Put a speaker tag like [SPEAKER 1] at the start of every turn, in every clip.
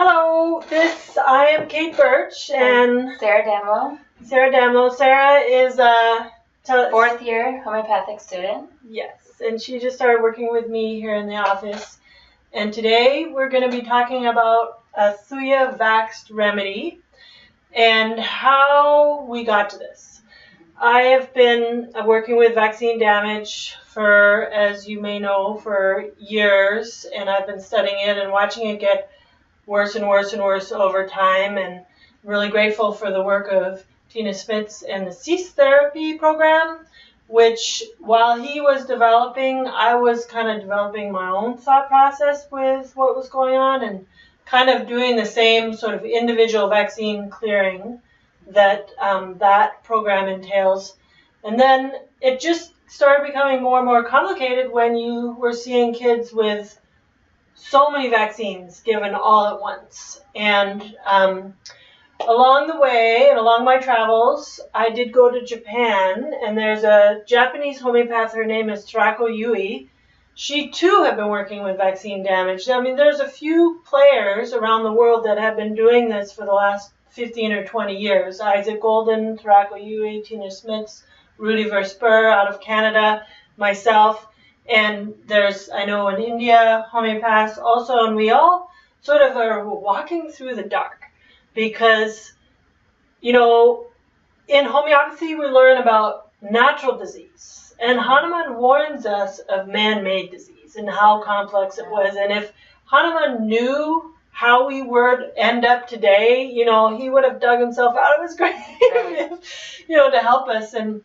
[SPEAKER 1] Hello, I am Kate Birch and
[SPEAKER 2] Sarah Damo.
[SPEAKER 1] Sarah is a
[SPEAKER 2] fourth year homeopathic student.
[SPEAKER 1] Yes, and she just started working with me here in the office. And today we're going to be talking about a ThujaVax remedy and how we got to this. I have been working with vaccine damage for, as you may know, for years, and I've been studying it and watching it get worse and worse and worse over time, and I'm really grateful for the work of Tina Smits and the CEASE therapy program, which while he was developing, I was kind of developing my own thought process with what was going on and kind of doing the same sort of individual vaccine clearing that that program entails. And then it just started becoming more and more complicated when you were seeing kids with so many vaccines given all at once. And along the way and along my travels, I did go to Japan, and there's a Japanese homeopath, her name is Tarako Yui. She too had been working with vaccine damage. I mean, there's a few players around the world that have been doing this for the last 15 or 20 years. Isaac Golden, Tarako Yui, Tina Smits, Rudy Verspur out of Canada, myself. And there's, I know in India, homeopaths also, and we all sort of are walking through the dark because, you know, in homeopathy we learn about natural disease. And Hahnemann warns us of man-made disease and how complex it was. And if Hahnemann knew how we would end up today, you know, he would have dug himself out of his grave, you know, to help us. And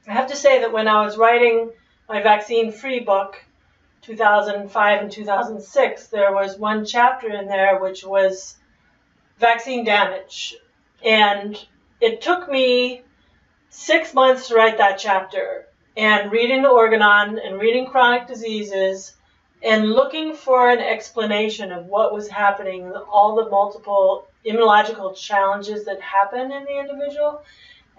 [SPEAKER 1] I have to say that when I was writing my vaccine-free book, 2005 and 2006, there was one chapter in there which was vaccine damage. And it took me 6 months to write that chapter, and reading the Organon and reading chronic diseases and looking for an explanation of what was happening, all the multiple immunological challenges that happen in the individual.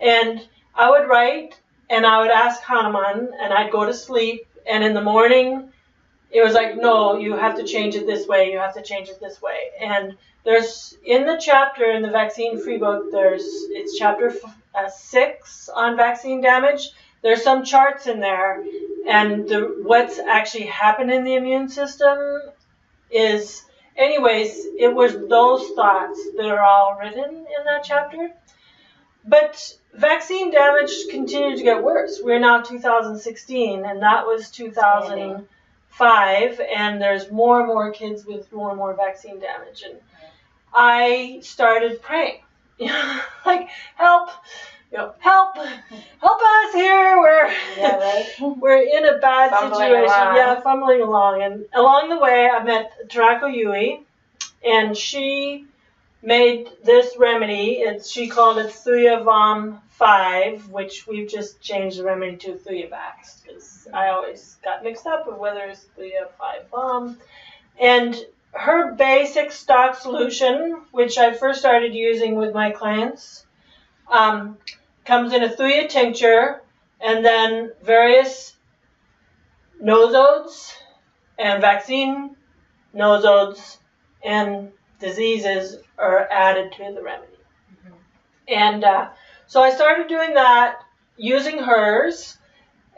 [SPEAKER 1] And I would write, and I would ask Hahnemann, and I'd go to sleep, and in the morning, it was like, no, you have to change it this way, you have to change it this way. And there's, in the chapter, in the vaccine-free book, it's chapter 6 on vaccine damage. There's some charts in there, and what's actually happened in the immune system is, anyways, it was those thoughts that are all written in that chapter. But vaccine damage continued to get worse. We're now 2016, and that was 2005, and there's more and more kids with more and more vaccine damage. And I started praying, like, help, help us here. We're in a bad situation. Fumbling along. And along the way, I met Tarako Yui, and she made this remedy. She called it ThujaVax 5, which we've just changed the remedy to ThujaVax because I always got mixed up with whether it's Thuja 5 And her basic stock solution, which I first started using with my clients, comes in a Thuja tincture, and then various nosodes and vaccine nosodes and diseases are added to the remedy. And so I started doing that using hers,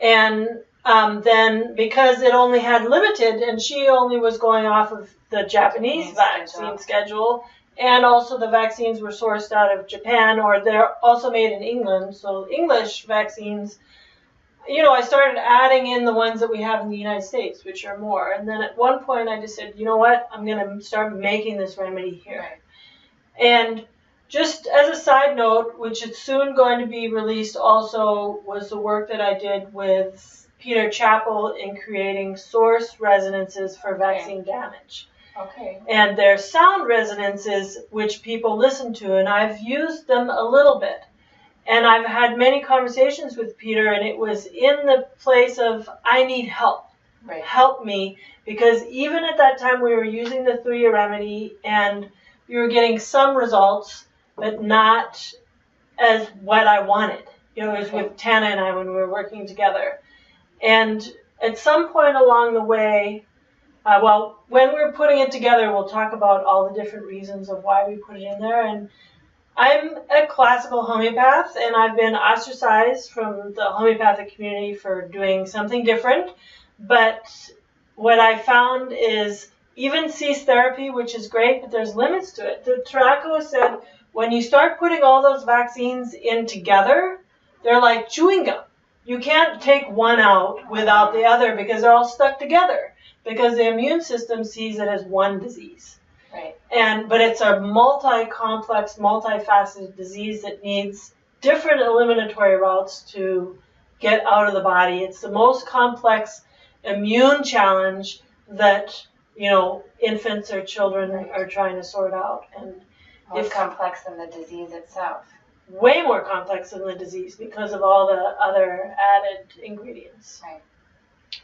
[SPEAKER 1] and then because it only had limited, and she only was going off of the Japanese vaccine schedule, and also the vaccines were sourced out of Japan, or they're also made in England, so English vaccines, you know, I started adding in the ones that we have in the United States, which are more. And then at one point I just said, you know what, I'm going to start making this remedy here. And just as a side note, which is soon going to be released also, was the work that I did with Peter Chappell in creating source resonances for vaccine damage. And they're sound resonances which people listen to, and I've used them a little bit. And I've had many conversations with Peter, and it was in the place of, I need help. Help me. Because even at that time, we were using the Thuja remedy, and we were getting some results, but not as what I wanted. You know, it was with Tana and I when we were working together. And at some point along the way, Well, when we're putting it together, we'll talk about all the different reasons of why we put it in there. And I'm a classical homeopath, and I've been ostracized from the homeopathic community for doing something different. But what I found is even cease therapy, which is great, but there's limits to it. The Taraco said when you start putting all those vaccines in together, they're like chewing gum. You can't take one out without the other because they're all stuck together because the immune system sees it as one disease.
[SPEAKER 2] Right.
[SPEAKER 1] But it's a multi-complex, multifaceted disease that needs different eliminatory routes to get out of the body. It's the most complex immune challenge that, infants or children are trying to sort out. And
[SPEAKER 2] more complex than the disease itself.
[SPEAKER 1] Way more complex than the disease because of all the other added ingredients.
[SPEAKER 2] Right.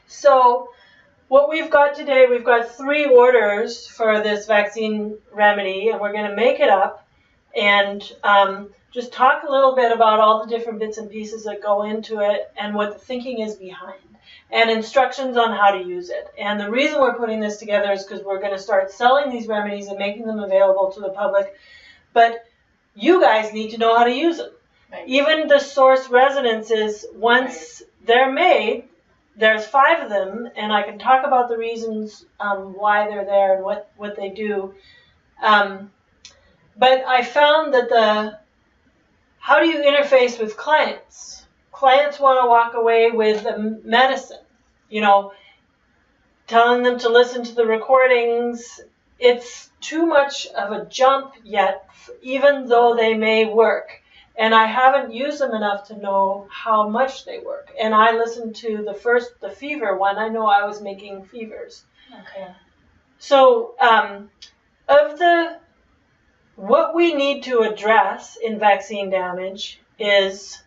[SPEAKER 1] So what we've got today, we've got 3 orders for this vaccine remedy, and we're going to make it up and just talk a little bit about all the different bits and pieces that go into it and what the thinking is behind, and instructions on how to use it. And the reason we're putting this together is because we're going to start selling these remedies and making them available to the public, but you guys need to know how to use them.
[SPEAKER 2] Right.
[SPEAKER 1] Even the source resonances, once they're made, there's 5 of them, and I can talk about the reasons why they're there and what they do. But I found that how do you interface with clients? Clients want to walk away with a medicine, telling them to listen to the recordings. It's too much of a jump yet, even though they may work. And I haven't used them enough to know how much they work. And I listened to the fever one. I know I was making fevers.
[SPEAKER 2] Okay.
[SPEAKER 1] So what we need to address in vaccine damage is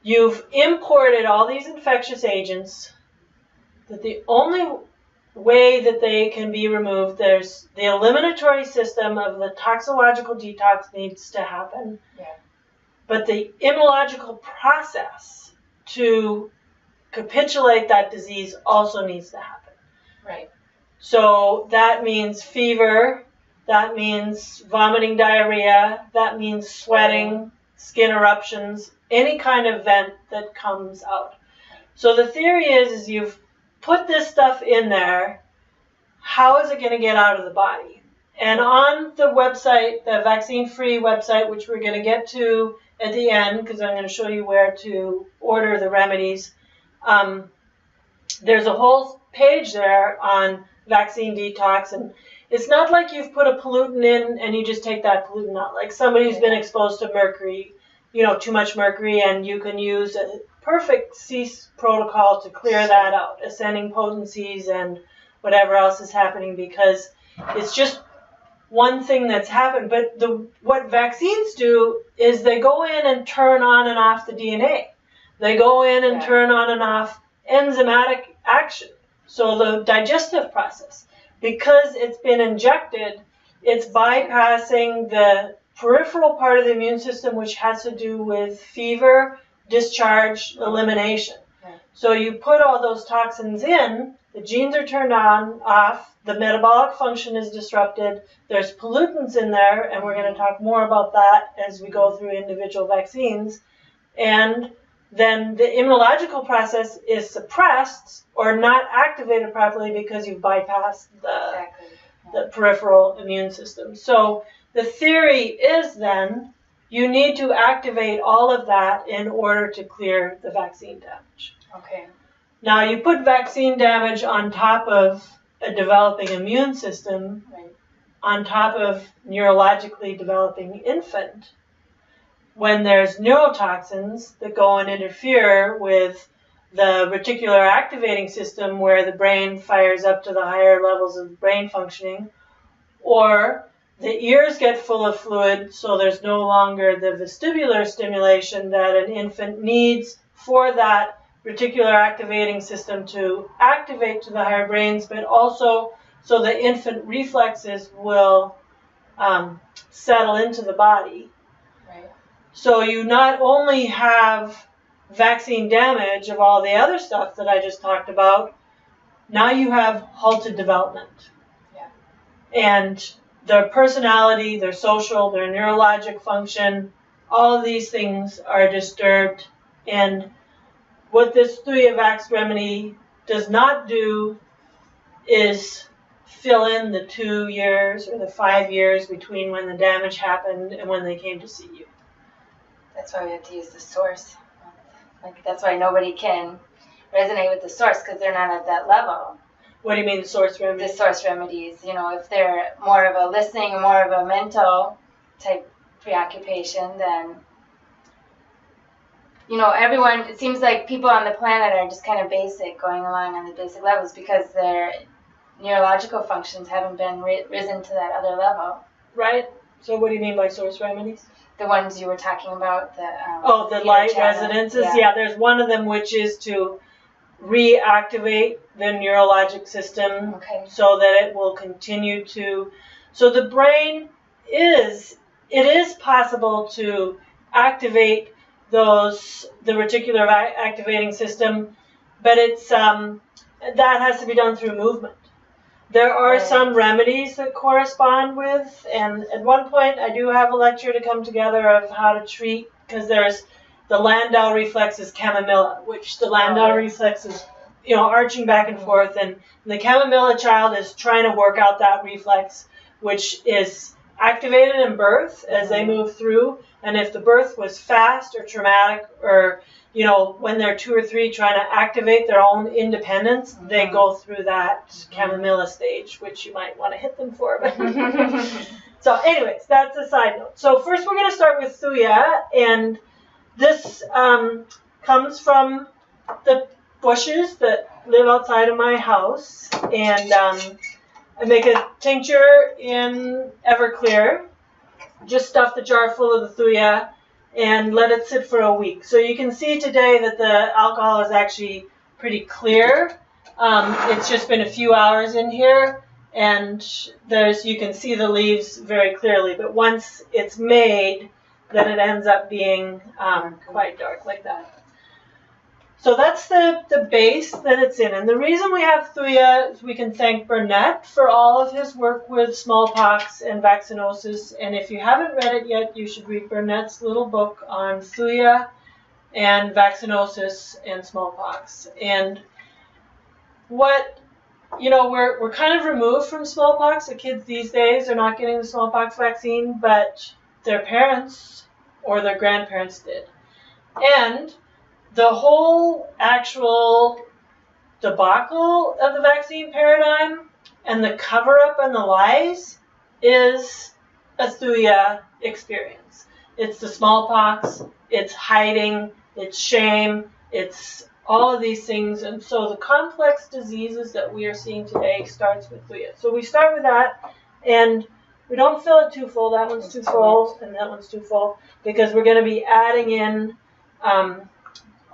[SPEAKER 1] you've imported all these infectious agents that the only way that they can be removed, there's the eliminatory system of the toxological detox needs to happen.
[SPEAKER 2] Yeah.
[SPEAKER 1] But the immunological process to capitulate that disease also needs to happen.
[SPEAKER 2] Right.
[SPEAKER 1] So that means fever, that means vomiting, diarrhea, that means sweating, skin eruptions, any kind of vent that comes out. So the theory is you've put this stuff in there, how is it going to get out of the body? And on the website, the vaccine-free website, which we're going to get to at the end, because I'm going to show you where to order the remedies, there's a whole page there on vaccine detox. And it's not like you've put a pollutant in and you just take that pollutant out. Like somebody who's been exposed to mercury, too much mercury, and you can use a perfect cease protocol to clear that out, ascending potencies and whatever else is happening, because it's just one thing that's happened. But what vaccines do is they go in and turn on and off the DNA. They go in and turn on and off enzymatic action. So the digestive process, because it's been injected, it's bypassing the peripheral part of the immune system, which has to do with fever, discharge, elimination.
[SPEAKER 2] Right.
[SPEAKER 1] So you put all those toxins in, the genes are turned on, off, the metabolic function is disrupted, there's pollutants in there, and we're going to talk more about that as we go through individual vaccines. And then the immunological process is suppressed or not activated properly because you've bypassed the peripheral immune system. So the theory is then you need to activate all of that in order to clear the vaccine damage.
[SPEAKER 2] Okay.
[SPEAKER 1] Now, you put vaccine damage on top of a developing immune system, on top of neurologically developing infant, when there's neurotoxins that go and interfere with the reticular activating system where the brain fires up to the higher levels of brain functioning, or the ears get full of fluid, so there's no longer the vestibular stimulation that an infant needs for that reticular activating system to activate to the higher brains, but also so the infant reflexes will settle into the body.
[SPEAKER 2] Right.
[SPEAKER 1] So you not only have vaccine damage of all the other stuff that I just talked about, now you have halted development.
[SPEAKER 2] Yeah.
[SPEAKER 1] And their personality, their social, their neurologic function, all of these things are disturbed. And what this ThujaVax remedy does not do is fill in the 2 years or the 5 years between when the damage happened and when they came to see you.
[SPEAKER 2] That's why we have to use the source. Like, that's why nobody can resonate with the source, because they're not at that level.
[SPEAKER 1] What do you mean the source remedy?
[SPEAKER 2] The source remedies, you know, if they're more of a listening, more of a mental type preoccupation, then, you know, everyone, it seems like people on the planet are just kind of basic, going along on the basic levels, because their neurological functions haven't been risen to that other level.
[SPEAKER 1] Right. So what do you mean by source remedies?
[SPEAKER 2] The ones you were talking about,
[SPEAKER 1] the light resonances. Yeah, there's one of them which is to reactivate the neurologic system, so that it will continue to. So the brain it is possible to activate the reticular activating system, but it's that has to be done through movement. There are some remedies that correspond with, and at one point I do have a lecture to come together of how to treat, because there's the Landau reflex is chamomilla, which the Landau reflex is, you know, arching back and forth, and the chamomilla child is trying to work out that reflex, which is activated in birth as they move through, and if the birth was fast or traumatic, or, you know, when they're 2 or 3 trying to activate their own independence, they go through that chamomilla stage, which you might want to hit them for. So anyways, that's a side note. So first we're going to start with Thuja, and this comes from the bushes that live outside of my house, and I make a tincture in Everclear, just stuff the jar full of the Thuja, and let it sit for a week. So you can see today that the alcohol is actually pretty clear. It's just been a few hours in here, and you can see the leaves very clearly. But once it's made, then it ends up being quite dark like that. So that's the base that it's in. And the reason we have Thuja is we can thank Burnett for all of his work with smallpox and vaccinosis. And if you haven't read it yet, you should read Burnett's little book on Thuja and vaccinosis and smallpox. And what, you know, we're kind of removed from smallpox. The kids these days are not getting the smallpox vaccine, but their parents or their grandparents did. And the whole actual debacle of the vaccine paradigm and the cover-up and the lies is a Thuja experience. It's the smallpox, it's hiding, it's shame, it's all of these things. And so the complex diseases that we are seeing today starts with Thuja. So we start with that, and we don't fill it too full. That one's too full, and that one's too full, because we're going to be adding in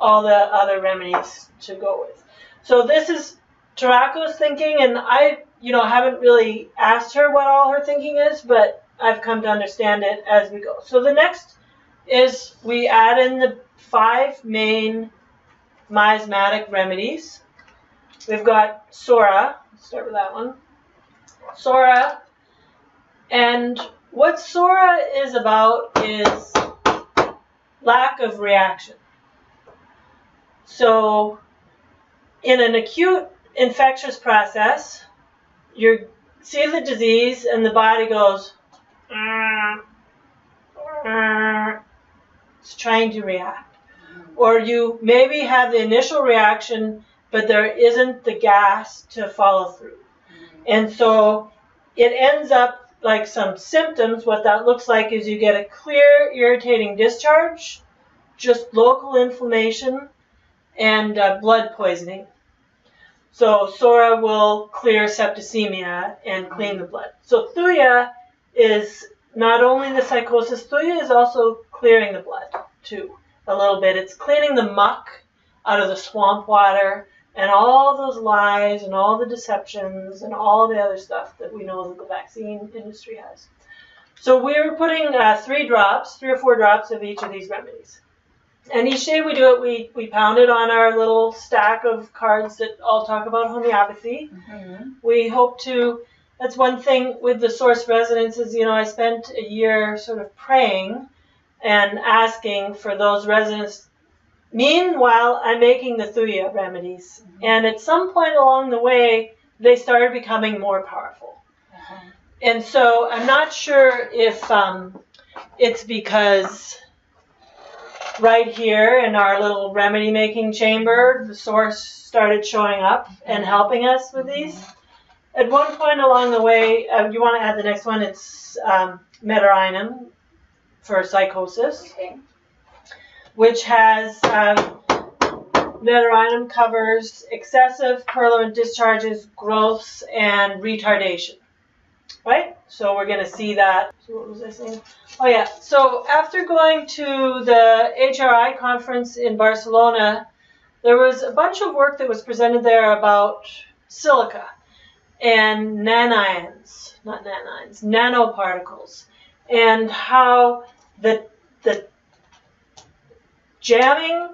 [SPEAKER 1] all the other remedies to go with. So this is Tarako's thinking, and I, you know, haven't really asked her what all her thinking is, but I've come to understand it as we go. So the next is we add in the 5 main miasmatic remedies. We've got Sora. Let's start with that one. Sora. And what Sora is about is lack of reaction. So in an acute infectious process, you see the disease and the body goes, it's trying to react. Or you maybe have the initial reaction, but there isn't the gas to follow through. And so it ends up like some symptoms. What that looks like is you get a clear irritating discharge, just local inflammation, and blood poisoning. So Sora will clear septicemia and clean the blood. So Thuja is not only the psychosis, Thuja is also clearing the blood too, a little bit. It's cleaning the muck out of the swamp water and all those lies and all the deceptions and all the other stuff that we know that the vaccine industry has. So we're putting 3 or 4 drops of each of these remedies. And each day we do it, we pound it on our little stack of cards that all talk about homeopathy.
[SPEAKER 2] Mm-hmm.
[SPEAKER 1] We hope to, that's one thing with the source residences, I spent a year sort of praying and asking for those residents. Meanwhile, I'm making the Thuja remedies. Mm-hmm. And at some point along the way, they started becoming more powerful. Mm-hmm. And so I'm not sure if it's because right here in our little remedy making chamber, the source started showing up and helping us with these. At one point along the way, you want to add the next one, it's Mederinum for psychosis, okay. Which has Mederinum covers excessive purulent discharges, growths, and retardation. Right? So we're going to see that. So what was I saying? Oh, yeah. So after going to the HRI conference in Barcelona, there was a bunch of work that was presented there about silica and nanoparticles, and how the jamming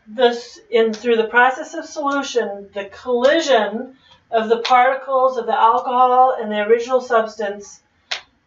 [SPEAKER 1] this in through the process of solution, the collision of the particles of the alcohol and the original substance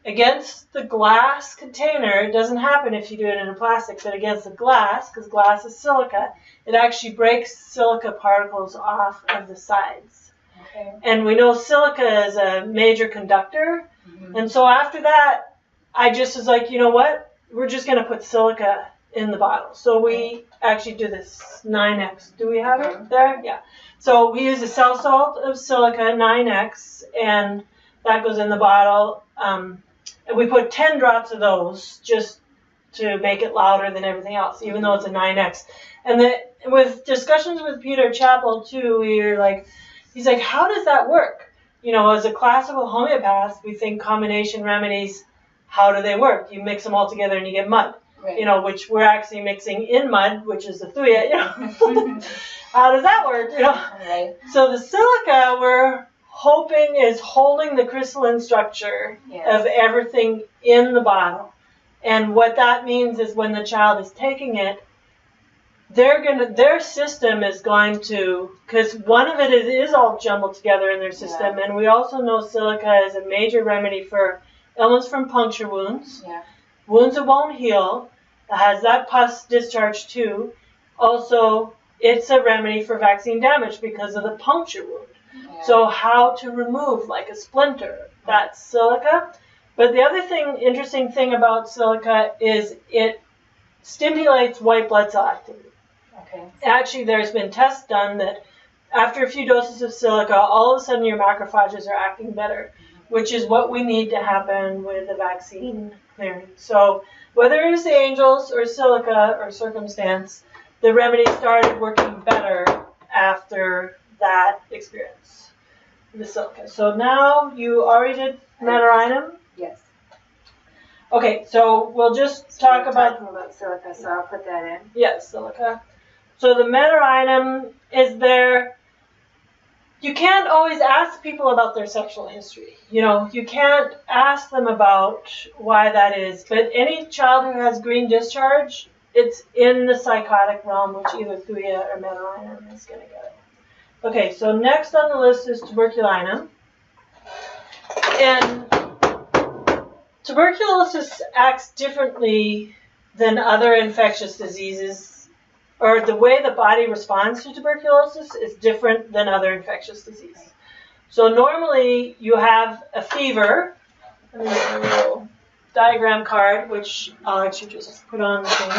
[SPEAKER 1] against the glass container. It doesn't happen if you do it in a plastic, but against the glass, because glass is silica, it actually breaks silica particles off of the sides. Okay. And we know silica is a major conductor. Mm-hmm. And so after that, I just was like, you know what? We're just going to put silica in the bottle. So we actually do this 9X. Do we have it there? Yeah. So we use a cell salt of silica, 9X, and that goes in the bottle. And we put 10 drops of those just to make it louder than everything else, even though it's a 9X. And with discussions with Peter Chappell, too, he's like, how does that work? As a classical homeopath, we think combination remedies, how do they work? You mix them all together and you get mud. Right. Which we're actually mixing in mud, which is the Thuja, How does that work, Right. So the silica, we're hoping, is holding the crystalline structure of everything in the bottle. And what that means is when the child is taking it, their system is going to, because one of it is all jumbled together in their system, and we also know silica is a major remedy for illness from puncture wounds, wounds that won't heal. It has that pus discharge too. Also, it's a remedy for vaccine damage because of the puncture wound. Yeah. So how to remove, like a splinter, that's silica. But the other interesting thing about silica is it stimulates white blood cell activity. Okay. Actually, there's been tests done that after a few doses of silica, all of a sudden your macrophages are acting better, which is what we need to happen with the vaccine clearing. So whether it was the angels or silica or circumstance, the remedy started working better after that experience, the silica. So now you already did Mederinum? Yes. Okay, so we'll just talk about
[SPEAKER 2] silica, so I'll put that in.
[SPEAKER 1] Yes, silica. So the Mederinum is there. You can't always ask people about their sexual history. You can't ask them about why that is. But any child who has green discharge, it's in the psychotic realm, which either Thuja or Mederinum is going to get it. Okay, so next on the list is tuberculinum. And tuberculosis acts differently than other infectious diseases, or the way the body responds to tuberculosis is different than other infectious diseases. So normally you have a fever. Let me get a little diagram card, which I'll actually just put on the thing.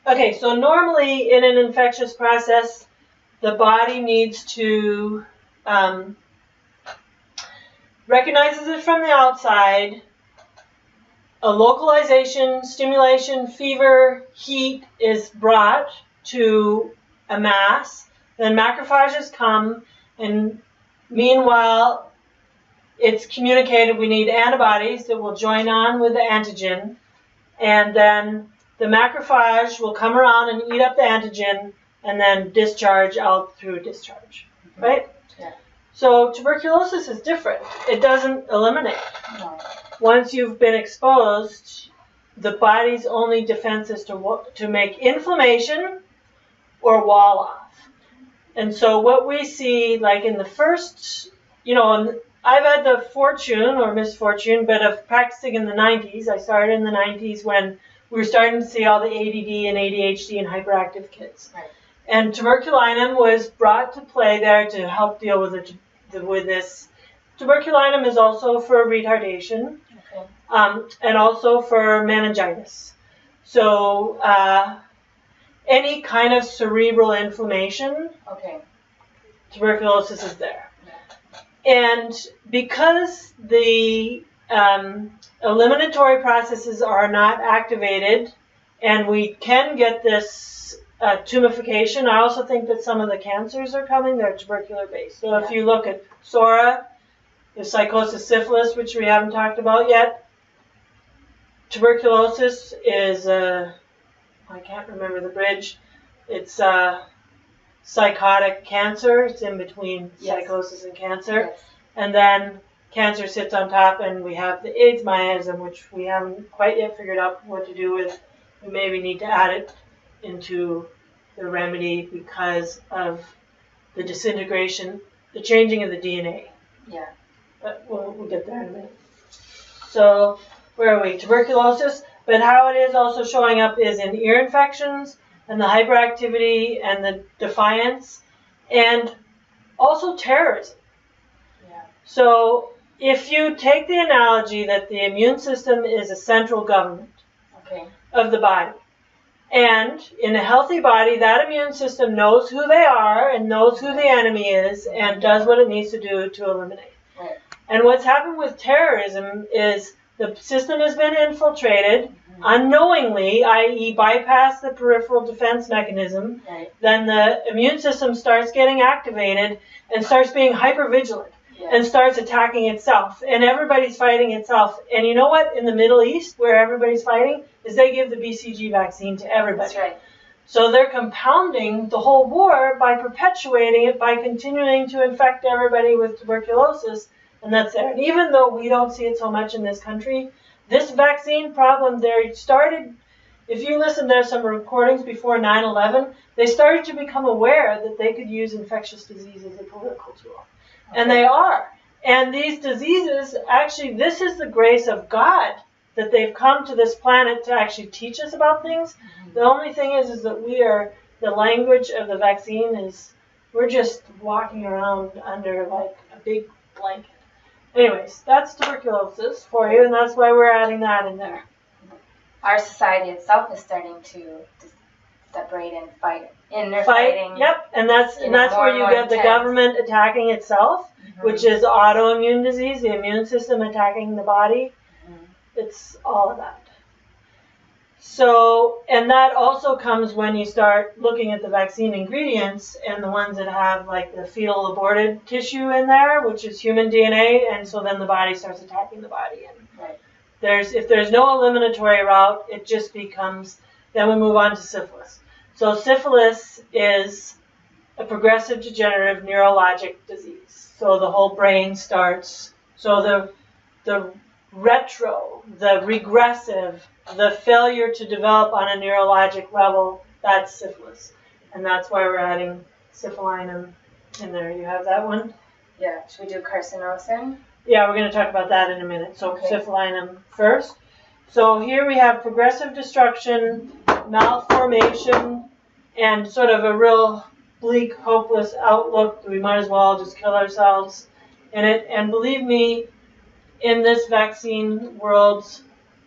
[SPEAKER 1] Okay, so normally in an infectious process, the body needs to recognizes it from the outside. A localization, stimulation, fever, heat is brought to a mass. Then macrophages come, and meanwhile, it's communicated we need antibodies that will join on with the antigen. And then the macrophage will come around and eat up the antigen and then discharge out through discharge. Right? Yeah. So tuberculosis is different. It doesn't eliminate. No. Once you've been exposed, the body's only defense is to make inflammation or wall off. And so what we see, like in the first, I've had the fortune or misfortune, but of practicing in the 90s. I started in the 90s when we were starting to see all the ADD and ADHD and hyperactive kids.
[SPEAKER 2] Right.
[SPEAKER 1] And tuberculinum was brought to play there to help deal with this. Tuberculinum is also for retardation, and also for meningitis. So any kind of cerebral inflammation, tuberculosis is there. And because the eliminatory processes are not activated, and we can get this tumification, I also think that some of the cancers are coming, they're tubercular based. So if you look at SORA, the psychosis syphilis, which we haven't talked about yet, tuberculosis is, I can't remember the bridge, it's psychotic cancer. It's in between psychosis and cancer. Yes. And then cancer sits on top, and we have the AIDS miasm, which we haven't quite yet figured out what to do with. We maybe need to add it into the remedy because of the disintegration, the changing of the DNA.
[SPEAKER 2] Yeah.
[SPEAKER 1] But we'll get there in a minute. So where are we? Tuberculosis. But how it is also showing up is in ear infections and the hyperactivity and the defiance and also terrorism.
[SPEAKER 2] Yeah.
[SPEAKER 1] So if you take the analogy that the immune system is a central government of the body, and in a healthy body, that immune system knows who they are and knows who the enemy is and does what it needs to do to eliminate.
[SPEAKER 2] Right.
[SPEAKER 1] And what's happened with terrorism is the system has been infiltrated unknowingly, i.e. bypass the peripheral defense mechanism.
[SPEAKER 2] Right.
[SPEAKER 1] Then the immune system starts getting activated and starts being hypervigilant and starts attacking itself. And everybody's fighting itself. And you know what? In the Middle East, where everybody's fighting, is they give the BCG vaccine to everybody.
[SPEAKER 2] That's right.
[SPEAKER 1] So they're compounding the whole war by perpetuating it, by continuing to infect everybody with tuberculosis. And that's there. And even though we don't see it so much in this country, this vaccine problem there started, if you listen, there's some recordings before 9/11, they started to become aware that they could use infectious disease as a political tool. And they are. And these diseases, actually, this is the grace of God that they've come to this planet to actually teach us about things. The only thing is that we are, the language of the vaccine is, we're just walking around under like a big blanket. Anyways, that's tuberculosis for you, and that's why we're adding that in there.
[SPEAKER 2] Our society itself is starting to separate and fight.
[SPEAKER 1] Fighting. Yep, and that's where you get the government attacking itself, which is autoimmune disease, the immune system attacking the body. It's all of that. So, and that also comes when you start looking at the vaccine ingredients and the ones that have like the fetal aborted tissue in there, which is human DNA, and so then the body starts attacking the body. And if there's no eliminatory route, it just becomes, then we move on to syphilis. So syphilis is a progressive degenerative neurologic disease. So the whole brain starts, so the retro, the regressive, the failure to develop on a neurologic level, that's syphilis. And that's why we're adding syphilinum in there. You have that one?
[SPEAKER 2] Yeah. Should we do carcinosin?
[SPEAKER 1] Yeah, we're going to talk about that in a minute. So syphilinum first. So here we have progressive destruction, malformation, and sort of a real bleak, hopeless outlook. We might as well just kill ourselves in it. And believe me, in this vaccine world,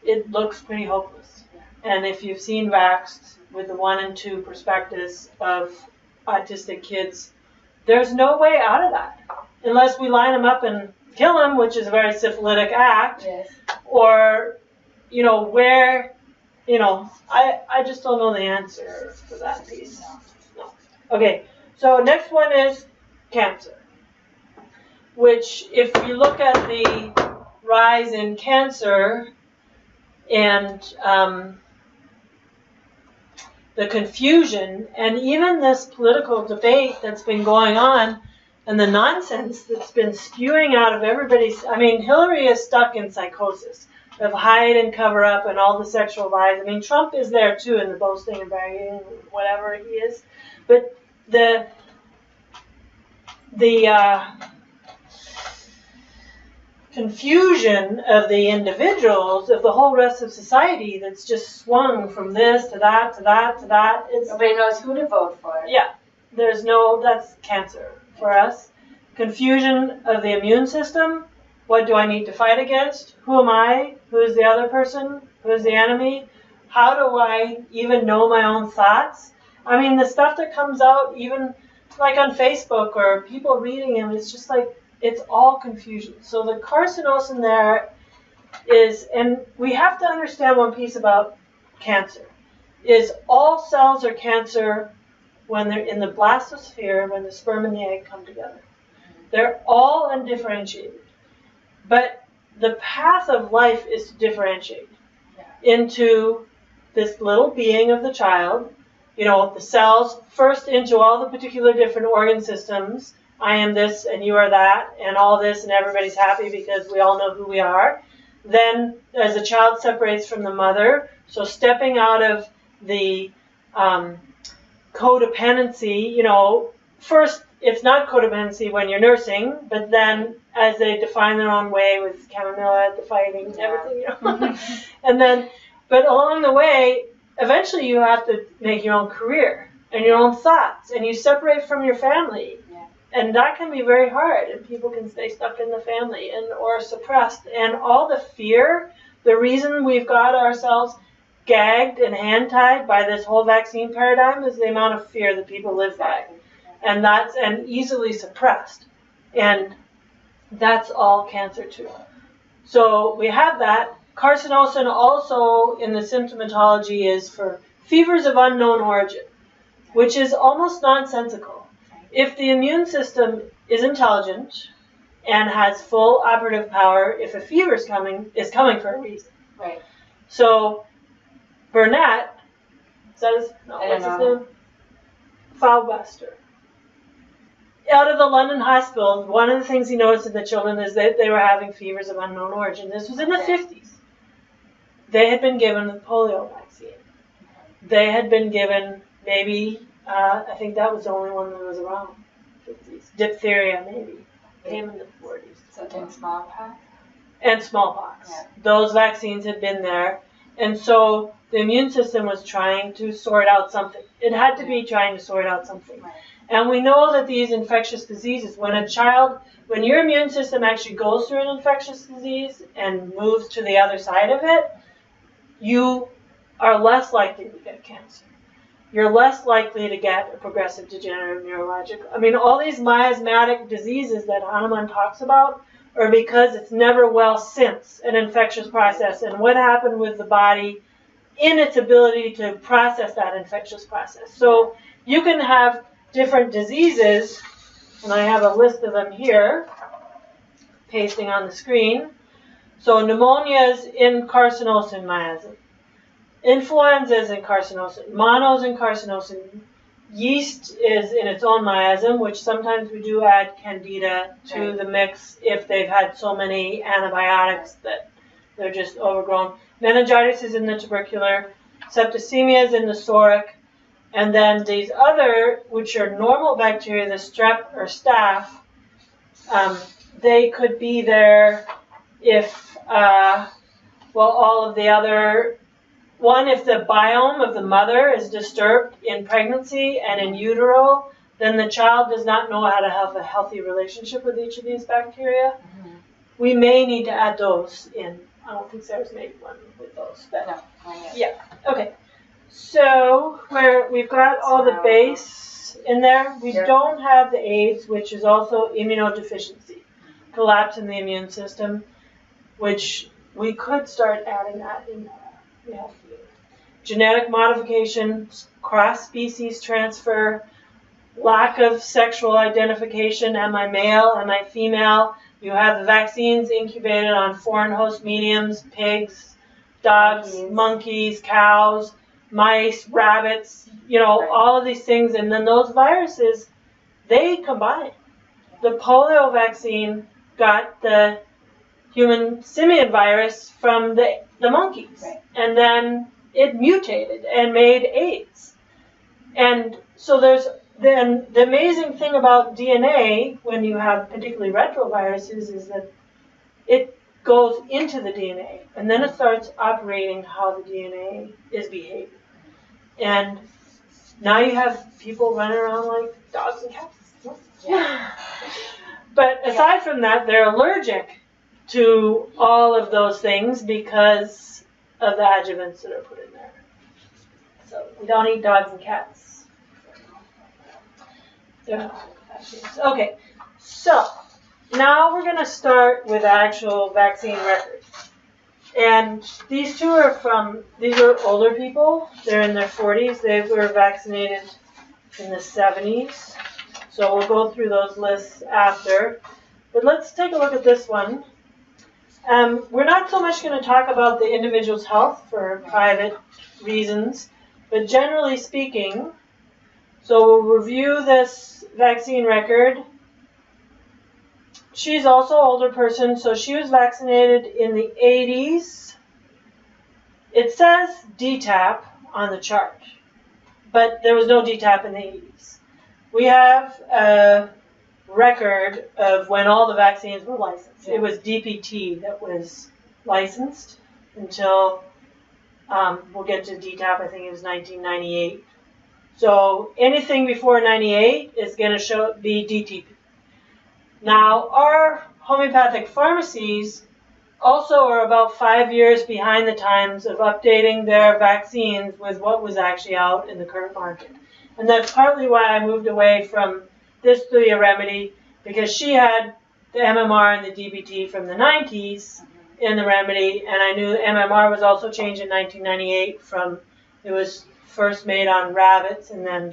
[SPEAKER 1] it looks pretty hopeless. And if you've seen Vaxxed with the 1 and 2 prospectus of autistic kids, there's no way out of that. Unless we line them up and kill them, which is a very syphilitic act.
[SPEAKER 2] Yes.
[SPEAKER 1] Or, where, I just don't know the answer for that piece. No. Okay, so next one is cancer. Which, if you look at the rise in cancer and the confusion and even this political debate that's been going on and the nonsense that's been spewing out of everybody's, Hillary is stuck in psychosis. of hide and cover up and all the sexual lies. I mean, Trump is there too in the boasting and bragging, whatever he is. But the confusion of the individuals, of the whole rest of society that's just swung from this to that to that to that.
[SPEAKER 2] Nobody knows who to vote for.
[SPEAKER 1] Yeah, that's cancer for us. Confusion of the immune system. What do I need to fight against? Who am I? Who's the other person? Who's the enemy? How do I even know my own thoughts? I mean, the stuff that comes out, even like on Facebook or people reading them, it's just like, it's all confusion. So the carcinosin there is, and we have to understand one piece about cancer, is all cells are cancer when they're in the blastosphere, when the sperm and the egg come together. They're all undifferentiated. But the path of life is to differentiate into this little being of the child, the cells, first into all the particular different organ systems. I am this and you are that and all this and everybody's happy because we all know who we are. Then as the child separates from the mother, so stepping out of the codependency, first it's not codependency when you're nursing, but then as they define their own way with chamomilla, the fighting, and everything, and then, but along the way, eventually you have to make your own career and your own thoughts, and you separate from your family. And that can be very hard, and people can stay stuck in the family or suppressed. And all the fear, the reason we've got ourselves gagged and hand-tied by this whole vaccine paradigm is the amount of fear that people live by. And that's easily suppressed. And that's all cancer too. So we have that. Carcinosin also in the symptomatology is for fevers of unknown origin, which is almost nonsensical. If the immune system is intelligent and has full operative power, if a fever is coming for a reason.
[SPEAKER 2] Right.
[SPEAKER 1] So Burnett, what's his name? Foulbuster. Out of the London hospital, one of the things he noticed in the children is that they were having fevers of unknown origin. This was in the 50s. They had been given the polio vaccine. They had been given maybe, I think that was the only one that was around. 50s. Diphtheria maybe came in the 40s.
[SPEAKER 2] Something smallpox?
[SPEAKER 1] And smallpox.
[SPEAKER 2] Yeah.
[SPEAKER 1] Those vaccines had been there. And so the immune system was trying to sort out something. It had to be trying to sort out something.
[SPEAKER 2] Right.
[SPEAKER 1] And we know that these infectious diseases, when your immune system actually goes through an infectious disease and moves to the other side of it, you are less likely to get cancer. You're less likely to get a progressive degenerative neurological. I mean, all these miasmatic diseases that Hahnemann talks about are because it's never well since an infectious process and what happened with the body in its ability to process that infectious process. So you can have different diseases, and I have a list of them here, pasting on the screen. So pneumonia is in carcinosin miasm. Influenza is in carcinosin. Mono is in carcinosin. Yeast is in its own miasm, which sometimes we do add candida to the mix if they've had so many antibiotics that they're just overgrown. Meningitis is in the tubercular. Septicemia is in the soric. And then these other, which are normal bacteria, the strep or staph, they could be there if, all of the other, one, if the biome of the mother is disturbed in pregnancy and in utero, then the child does not know how to have a healthy relationship with each of these bacteria. Mm-hmm. We may need to add those in. I don't think Sarah's made one with those. But
[SPEAKER 2] no, not yet.
[SPEAKER 1] Yeah, okay. So we've got all the base in there. We don't have the AIDS, which is also immunodeficiency, collapse in the immune system, which we could start adding that in there. We have to. Genetic modification, cross-species transfer, lack of sexual identification. Am I male? Am I female? You have the vaccines incubated on foreign host mediums, pigs, dogs, monkeys, cows, mice, rabbits, all of these things. And then those viruses, they combine. The polio vaccine got the human simian virus from the monkeys.
[SPEAKER 2] Right.
[SPEAKER 1] And then it mutated and made AIDS. And so then the amazing thing about DNA, when you have particularly retroviruses, is that it goes into the DNA, and then it starts operating how the DNA is behaving. And now you have people running around like dogs and cats.
[SPEAKER 2] Yeah.
[SPEAKER 1] But aside from that, they're allergic to all of those things because of the adjuvants that are put in there. So we don't eat dogs and cats. They're not vaccines. Okay, so now we're going to start with actual vaccine records. And these two these are older people. They're in their 40s. They were vaccinated in the 70s. So we'll go through those lists after. But let's take a look at this one. We're not so much going to talk about the individual's health for private reasons, but generally speaking, so we'll review this vaccine record. She's also an older person, so she was vaccinated in the 80s. It says DTaP on the chart, but there was no DTaP in the 80s. We have a record of when all the vaccines were licensed. It was DPT that was licensed until, we'll get to DTaP, I think it was 1998. So anything before 98 is going to be DTP. Now, our homeopathic pharmacies also are about 5 years behind the times of updating their vaccines with what was actually out in the current market. And that's partly why I moved away from this Thuja remedy, because she had the MMR and the DBT from the 90s in the remedy, and I knew the MMR was also changed in 1998 it was first made on rabbits and then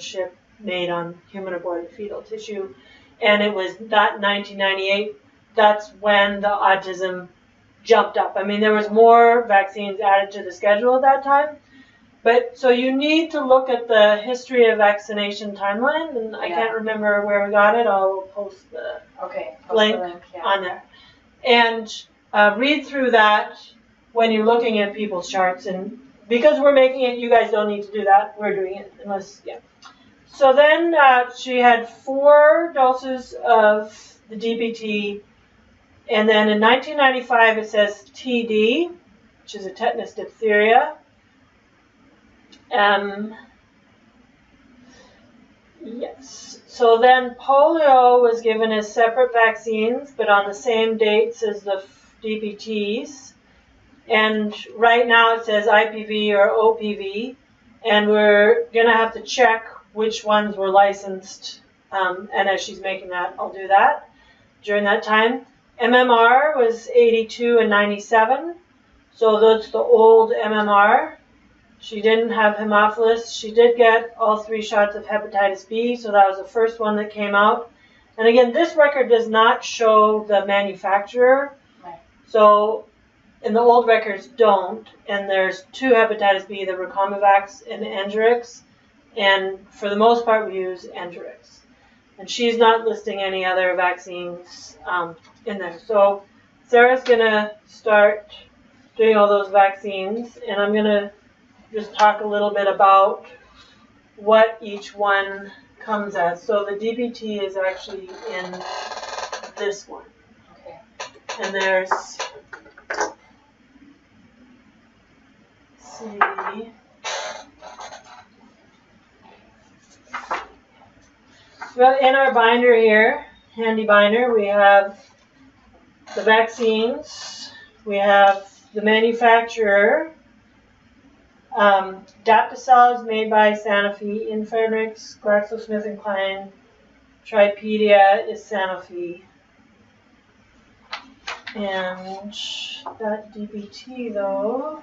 [SPEAKER 1] made on human aborted fetal tissue. And it was that 1998, that's when the autism jumped up. I mean, there was more vaccines added to the schedule at that time. But so you need to look at the history of vaccination timeline, and I can't remember where we got it. I'll post the link on there. And read through that when you're looking at people's charts. And because we're making it, you guys don't need to do that. We're doing it unless, So then she had 4 doses of the DPT, and then in 1995 it says TD, which is a tetanus diphtheria. Yes. So then polio was given as separate vaccines, but on the same dates as the DPTs. And right now it says IPV or OPV, and we're going to have to check which ones were licensed, and as she's making that, I'll do that during that time. MMR was 82 and 97, so that's the old MMR. She didn't have Haemophilus. She did get all 3 shots of hepatitis B, so that was the first one that came out. And again, this record does not show the manufacturer, so, and the old records don't, and there's 2 hepatitis B, the Recombavax and the Engerix. And for the most part, we use Engerix. And she's not listing any other vaccines in there. So Sarah's going to start doing all those vaccines, and I'm going to just talk a little bit about what each one comes as. So the DBT is actually in this one.
[SPEAKER 2] Okay.
[SPEAKER 1] And there's, let's see. Well, in our binder here, handy binder, we have the vaccines, we have the manufacturer, Daptocel is made by Sanofi, Infinrix, GlaxoSmithKline, Tripedia is Sanofi. And that DBT though,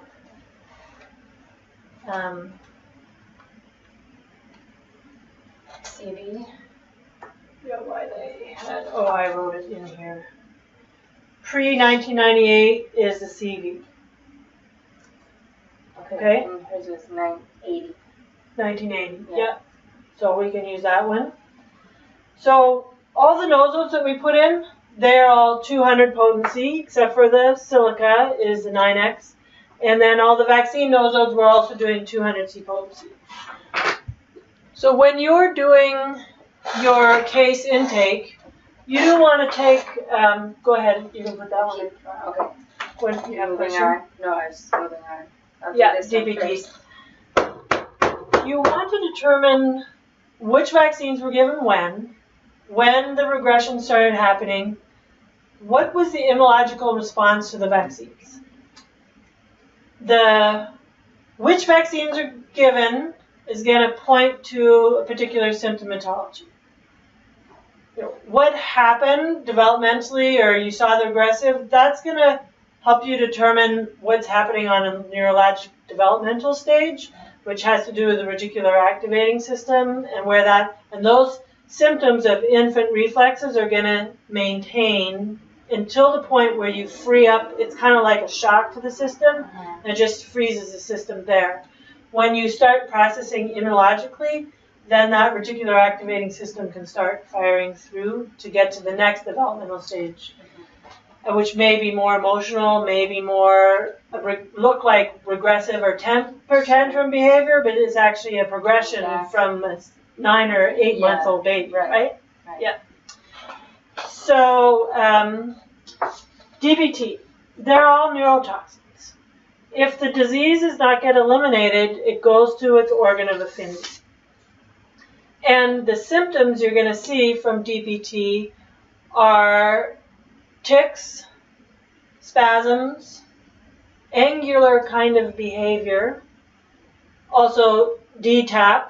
[SPEAKER 2] CV.
[SPEAKER 1] Yeah, why they had, I wrote it in here. Pre-1998 is the CV. Okay.
[SPEAKER 2] And hers was 980.
[SPEAKER 1] 1980, yeah. So we can use that one. So all the nosodes that we put in, they're all 200 potency, except for the silica is the 9X. And then all the vaccine nosodes were also doing 200C potency. So when you're doing your case intake, you do want to take, go ahead, you can put that one.
[SPEAKER 2] Okay.
[SPEAKER 1] When you have a
[SPEAKER 2] Moving
[SPEAKER 1] question.
[SPEAKER 2] on. No, I was moving on. I'll do
[SPEAKER 1] Yeah,
[SPEAKER 2] this one
[SPEAKER 1] DBT.
[SPEAKER 2] first.
[SPEAKER 1] You want to determine which vaccines were given when the regression started happening, what was the immunological response to the vaccines. Which vaccines are given is going to point to a particular symptomatology. What happened developmentally, or you saw the regressive, that's going to help you determine what's happening on a neurologic developmental stage, which has to do with the reticular activating system, and those symptoms of infant reflexes are going to maintain until the point where you free up. It's kind of like a shock to the system, and it just freezes the system there. When you start processing immunologically, then that reticular activating system can start firing through to get to the next developmental stage, which may be more emotional, maybe more look like regressive or temper tantrum behavior, but it's actually a progression from a 9 or 8 month old baby, right? Yeah. So DBT, they're all neurotoxins. If the disease does not get eliminated, it goes to its organ of affinity. And the symptoms you're going to see from DBT are tics, spasms, angular kind of behavior. Also, DTAP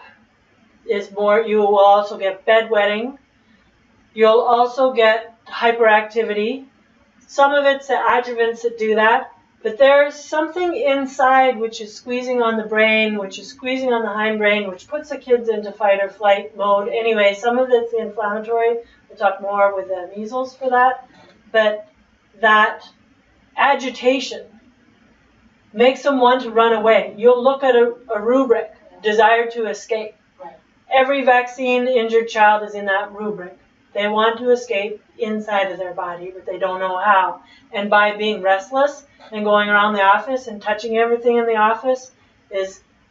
[SPEAKER 1] is more, you will also get bedwetting. You'll also get hyperactivity. Some of it's the adjuvants that do that, but there's something inside which is squeezing on the brain, which is squeezing on the hindbrain, which puts the kids into fight or flight mode. Anyway, some of it's inflammatory. We'll talk more with the measles for that. But that agitation makes them want to run away. You'll look at a rubric, desire to escape.
[SPEAKER 2] Right.
[SPEAKER 1] Every vaccine-injured child is in that rubric. They want to escape inside of their body, but they don't know how. And by being restless and going around the office and touching everything in the office, the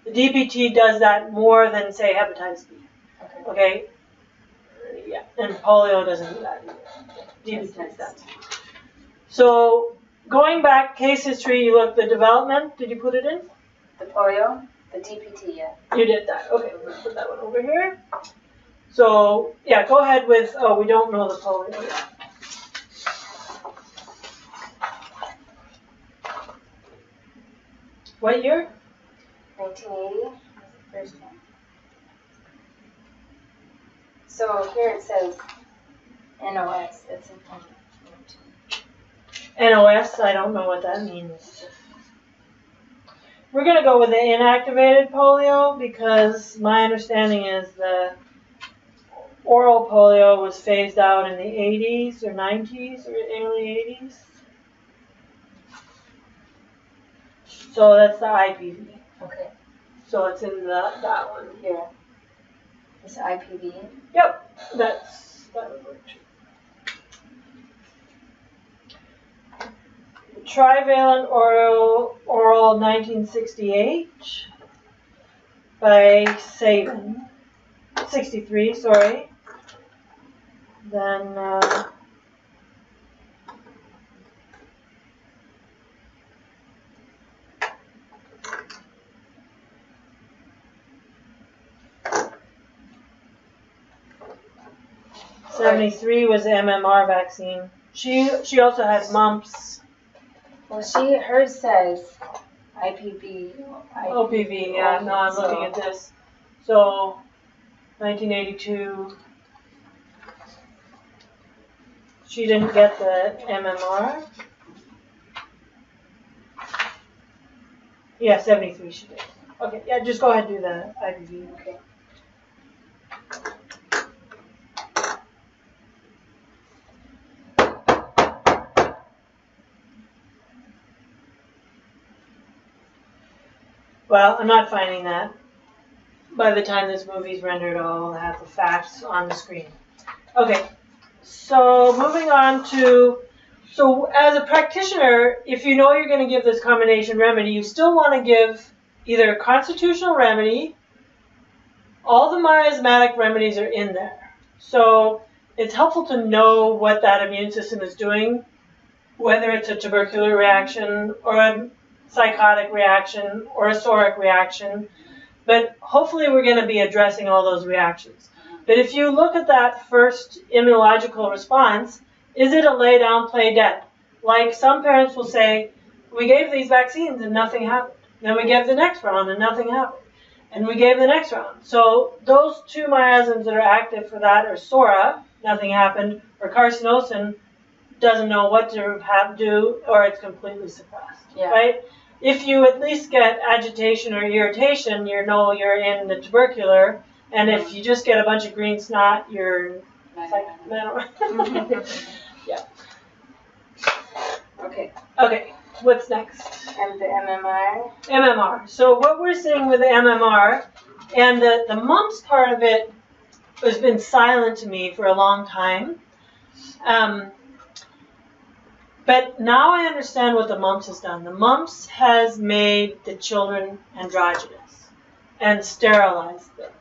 [SPEAKER 1] DBT does that more than, say, hepatitis B. Okay? Yeah, and polio doesn't do that either. DBT does that. So, going back, case history, you look, the development, did you put it in?
[SPEAKER 2] The polio? The DPT, yeah.
[SPEAKER 1] You did that. Okay, we'll put that one over here. So, yeah, go ahead with, we don't know the polio yet. What year?
[SPEAKER 2] 1980, first one. So here it says NOS. It's important.
[SPEAKER 1] NOS, I don't know what that means. We're going to go with the inactivated polio because my understanding is the oral polio was phased out in the 80s or 90s or early 80s. So that's the IPV.
[SPEAKER 2] Okay.
[SPEAKER 1] So it's in that one.
[SPEAKER 2] Here. It's IPV.
[SPEAKER 1] Yep, that would work too. Trivalent oral 1968 by Sabin. 63, sorry. Then '73 was the MMR vaccine. She also had mumps.
[SPEAKER 2] Well, hers says IPV.
[SPEAKER 1] OPV, yeah. No, I'm looking at this. So, 1982. She didn't get the MMR. Yeah, 73 she did. Okay, yeah, just go ahead and do the IPV.
[SPEAKER 2] Okay.
[SPEAKER 1] Well, I'm not finding that. By the time this movie's rendered, I'll have the facts on the screen. Okay, So moving on to, so as a practitioner, if you know you're going to give this combination remedy, you still want to give either a constitutional remedy. All the miasmatic remedies are in there. So it's helpful to know what that immune system is doing, whether it's a tubercular reaction or a psychotic reaction or a psoric reaction. But hopefully we're going to be addressing all those reactions. But if you look at that first immunological response, is it a lay down, play dead? Like some parents will say, we gave these vaccines and nothing happened. Then we gave the next round and nothing happened. And we gave the next round. So those two miasms that are active for that are psora, nothing happened, or carcinosin, doesn't know what to do, or it's completely suppressed, right? If you at least get agitation or irritation, you know you're in the tubercular, and if you just get a bunch of green snot, you're like, yeah. Okay, what's next?
[SPEAKER 2] And the MMR?
[SPEAKER 1] MMR. So what we're seeing with the MMR, and the mumps part of it has been silent to me for a long time. But now I understand what the mumps has done. The mumps has made the children androgynous and sterilized them.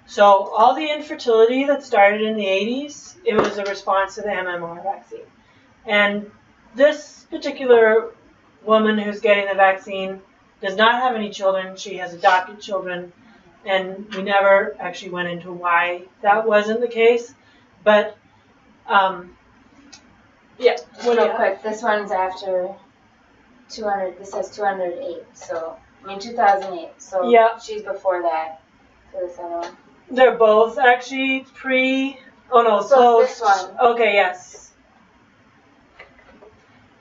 [SPEAKER 1] So all the infertility that started in the 80s, it was a response to the MMR vaccine. And this particular woman who's getting the vaccine does not have any children. She has adopted children. And we never actually went into why that wasn't the case. But yeah.
[SPEAKER 2] Real quick, this one's after 200. This says 208. So, 2008. So,
[SPEAKER 1] yeah.
[SPEAKER 2] She's before that. So, this other one.
[SPEAKER 1] They're both actually pre. Oh no,
[SPEAKER 2] so this one.
[SPEAKER 1] Okay, yes.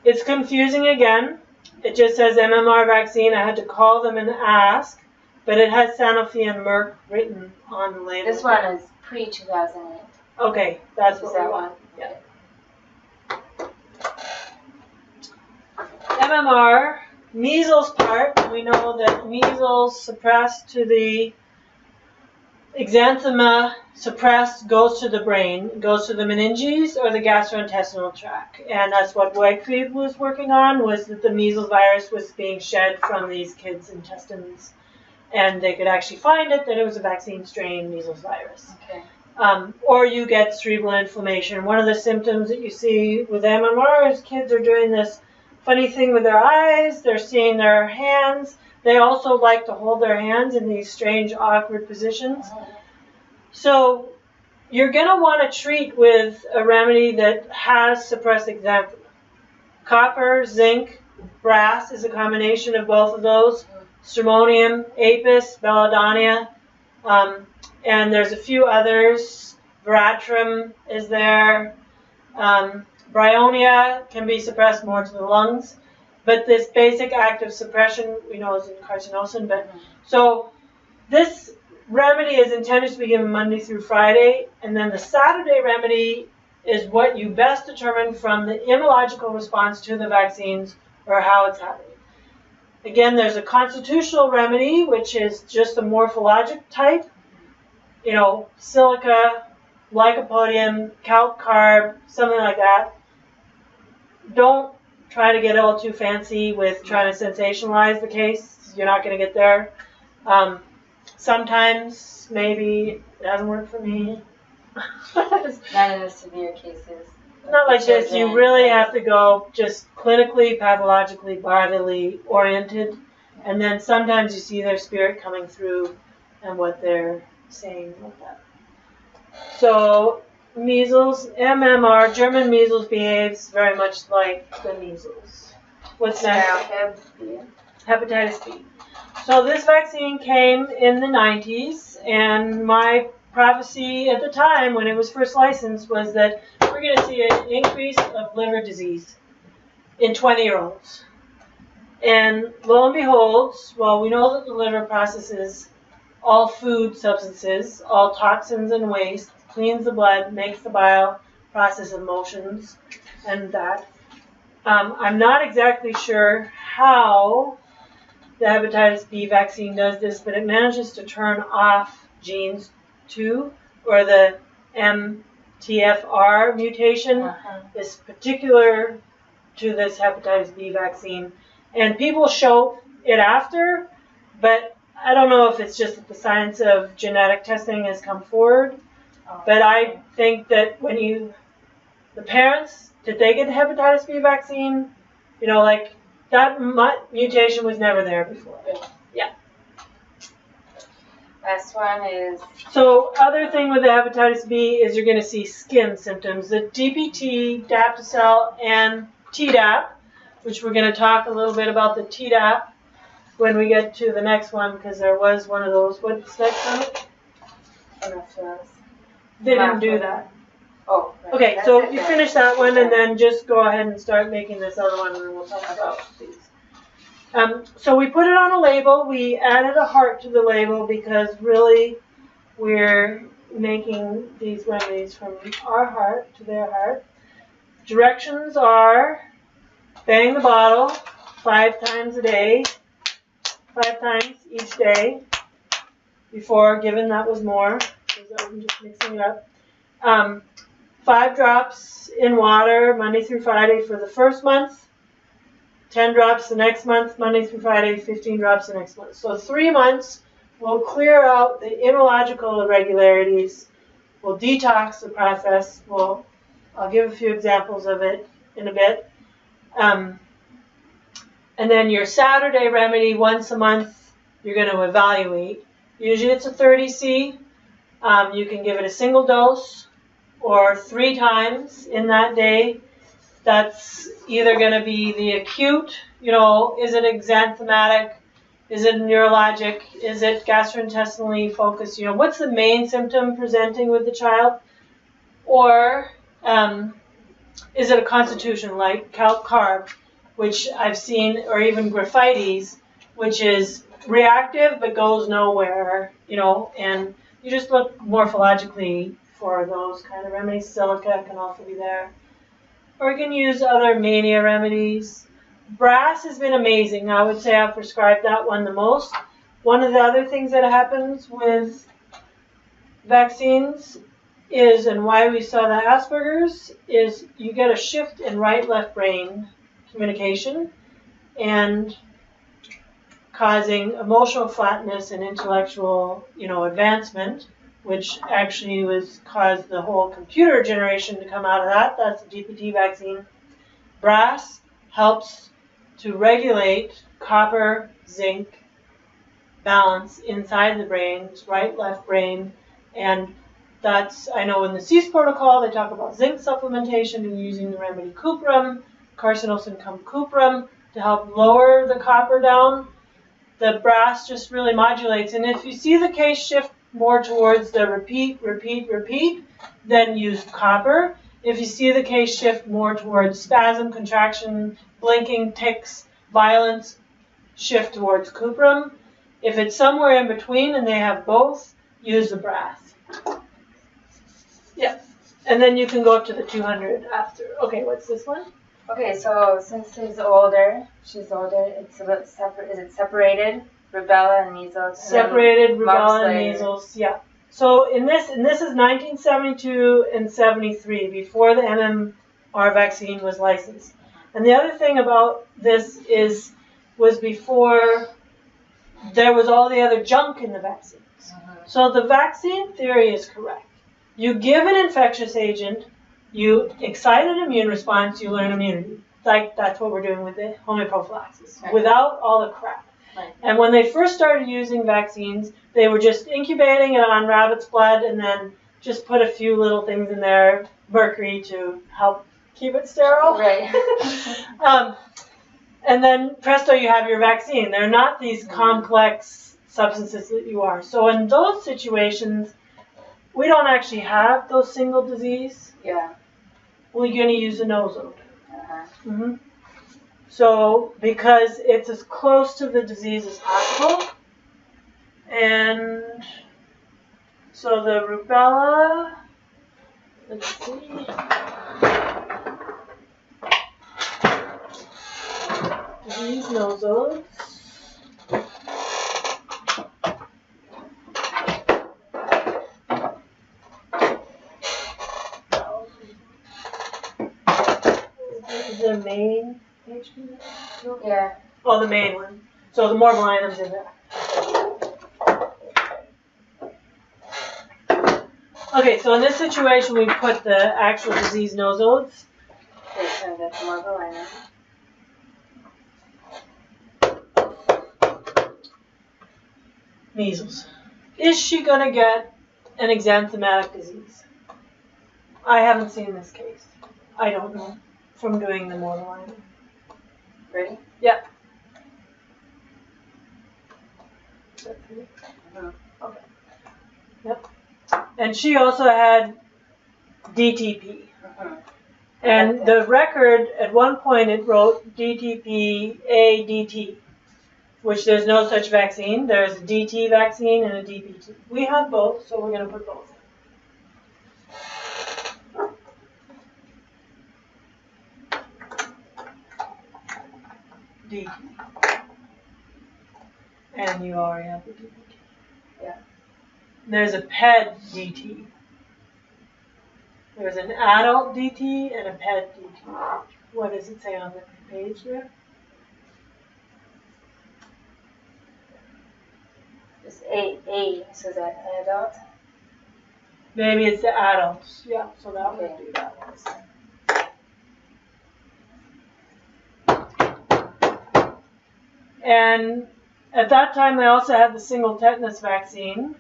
[SPEAKER 1] It's confusing again. It just says MMR vaccine. I had to call them and ask, but it has Sanofi and Merck written on the label.
[SPEAKER 2] This one is pre 2008.
[SPEAKER 1] Okay, that's what
[SPEAKER 2] that
[SPEAKER 1] we
[SPEAKER 2] one.
[SPEAKER 1] want. Yeah. MMR, measles part, we know that measles suppressed to the exanthema, suppressed goes to the brain, goes to the meninges or the gastrointestinal tract. And that's what Wakefield was working on, was that the measles virus was being shed from these kids' intestines. And they could actually find it, that it was a vaccine strain measles virus.
[SPEAKER 2] Okay.
[SPEAKER 1] Or you get cerebral inflammation. One of the symptoms that you see with MMR is kids are doing this funny thing with their eyes. They're seeing their hands. They also like to hold their hands in these strange, awkward positions. So you're going to want to treat with a remedy that has suppressed exanthema. Copper, zinc, brass is a combination of both of those. Stramonium, apis, belladonna, and there's a few others. Veratrum is there. Bryonia can be suppressed more to the lungs. But this basic active suppression, we know, is in carcinosin. But so this remedy is intended to be given Monday through Friday. And then the Saturday remedy is what you best determine from the immunological response to the vaccines or how it's happening. Again, there's a constitutional remedy, which is just a morphologic type. Silica, lycopodium, calc carb, something like that. Don't try to get all too fancy with trying to sensationalize the case. You're not going to get there. Sometimes, maybe, it doesn't work for me.
[SPEAKER 2] Not in the severe cases.
[SPEAKER 1] Not like this. You really have to go just clinically, pathologically, bodily oriented. And then sometimes you see their spirit coming through and what they're saying about that. So, measles, MMR, German measles behaves very much like the measles. What's next? Hepatitis B. So this vaccine came in the 90s, and my prophecy at the time when it was first licensed was that we're going to see an increase of liver disease in 20-year-olds. And lo and behold, well, we know that the liver processes all food substances, all toxins and waste, cleans the blood, makes the bile, process emotions, and that. I'm not exactly sure how the hepatitis B vaccine does this, but it manages to turn off genes 2, or the M TFR mutation is particular to this hepatitis B vaccine. And people show it after, but I don't know if it's just that the science of genetic testing has come forward. But I think that when the parents, did they get the hepatitis B vaccine? You know, like that mutation was never there before. Yeah.
[SPEAKER 2] Last one is...
[SPEAKER 1] So other thing with the hepatitis B is you're going to see skin symptoms. The DPT, Daptocel, and Tdap, which we're going to talk a little bit about the Tdap when we get to the next one, because there was one of those. What's next on it? They didn't do that.
[SPEAKER 2] Oh, right.
[SPEAKER 1] Okay,
[SPEAKER 2] That's
[SPEAKER 1] so you finish that one and then just go ahead and start making this other one, and then we'll talk about these. So we put it on a label. We added a heart to the label because really we're making these remedies from our heart to their heart. Directions are bang the bottle 5 times a day, 5 times each day. Before, given that was more, because I'm just mixing it up. 5 drops in water Monday through Friday for the first month. 10 drops the next month, Monday through Friday, 15 drops the next month. So 3 months will clear out the immunological irregularities, will detox the process. I'll give a few examples of it in a bit. And then your Saturday remedy, once a month, you're going to evaluate. Usually it's a 30C. You can give it a single dose or 3 times in that day. That's either going to be the acute, you know, is it exanthematic, is it neurologic, is it gastrointestinally focused, you know, what's the main symptom presenting with the child? Or is it a constitution like calc carb, which I've seen, or even graphites, which is reactive but goes nowhere, you know, and you just look morphologically for those kind of remedies. Silica can also be there. Or you can use other mania remedies. Brass has been amazing. I would say I've prescribed that one the most. One of the other things that happens with vaccines is, and why we saw the Asperger's, is you get a shift in right-left brain communication and causing emotional flatness and intellectual, you know, advancement, which actually caused the whole computer generation to come out of that. That's the DPT vaccine. Brass helps to regulate copper, zinc balance inside the brain, right, left brain, and that's, I know in the CEASE protocol, they talk about zinc supplementation and using the remedy cuprum, carcinosin cum cuprum, to help lower the copper down. The brass just really modulates, and if you see the case shift more towards the repeat, then use copper. If you see the case shift more towards spasm, contraction, blinking, tics, violence, shift towards cuprum. If it's somewhere in between and they have both, use the brass. Yeah, and then you can go up to the 200 after. Okay, what's this one?
[SPEAKER 2] Okay, so since she's older, it's a bit separate. Is it separated? Rubella and measles.
[SPEAKER 1] Separated rubella and measles, yeah. So in this is 1972 and 73, before the MMR vaccine was licensed. And the other thing about this was before there was all the other junk in the vaccines. So the vaccine theory is correct. You give an infectious agent, you excite an immune response, you learn immunity. Like that's what we're doing with the homeoprophylaxis, without all the crap.
[SPEAKER 2] Right.
[SPEAKER 1] And when they first started using vaccines, they were just incubating it on rabbit's blood and then just put a few little things in there, mercury to help keep it sterile.
[SPEAKER 2] Right.
[SPEAKER 1] And then presto, you have your vaccine. They're not these complex substances that you are. So in those situations, we don't actually have those single disease.
[SPEAKER 2] Yeah.
[SPEAKER 1] We're going to use a nosode. So, because it's as close to the disease as possible, and so the rubella, let's see, disease nosodes. too?
[SPEAKER 2] Yeah.
[SPEAKER 1] Oh, the main one. So the morbillinem's in there. Okay, so in this situation, we put the actual disease nosodes.
[SPEAKER 2] Okay, so that's morbillinum.
[SPEAKER 1] Measles. Is she going to get an exanthematic disease? I haven't seen this case. I don't know from doing the morbillinemia.
[SPEAKER 2] Ready?
[SPEAKER 1] Yep. Okay. Yep. And she also had DTP. And the record, at one point it wrote DTP-ADT, which there's no such vaccine. There's a DT vaccine and a DPT. We have both, so we're going to put both. DT. And you already have the DPT.
[SPEAKER 2] Yeah.
[SPEAKER 1] There's a PED DT. There's an adult DT and a PED DT. What does it say on the page there?
[SPEAKER 2] It's A, so is that adult?
[SPEAKER 1] Maybe it's the adults. Yeah, so that would do that one. And at that time, they also had the single tetanus vaccine,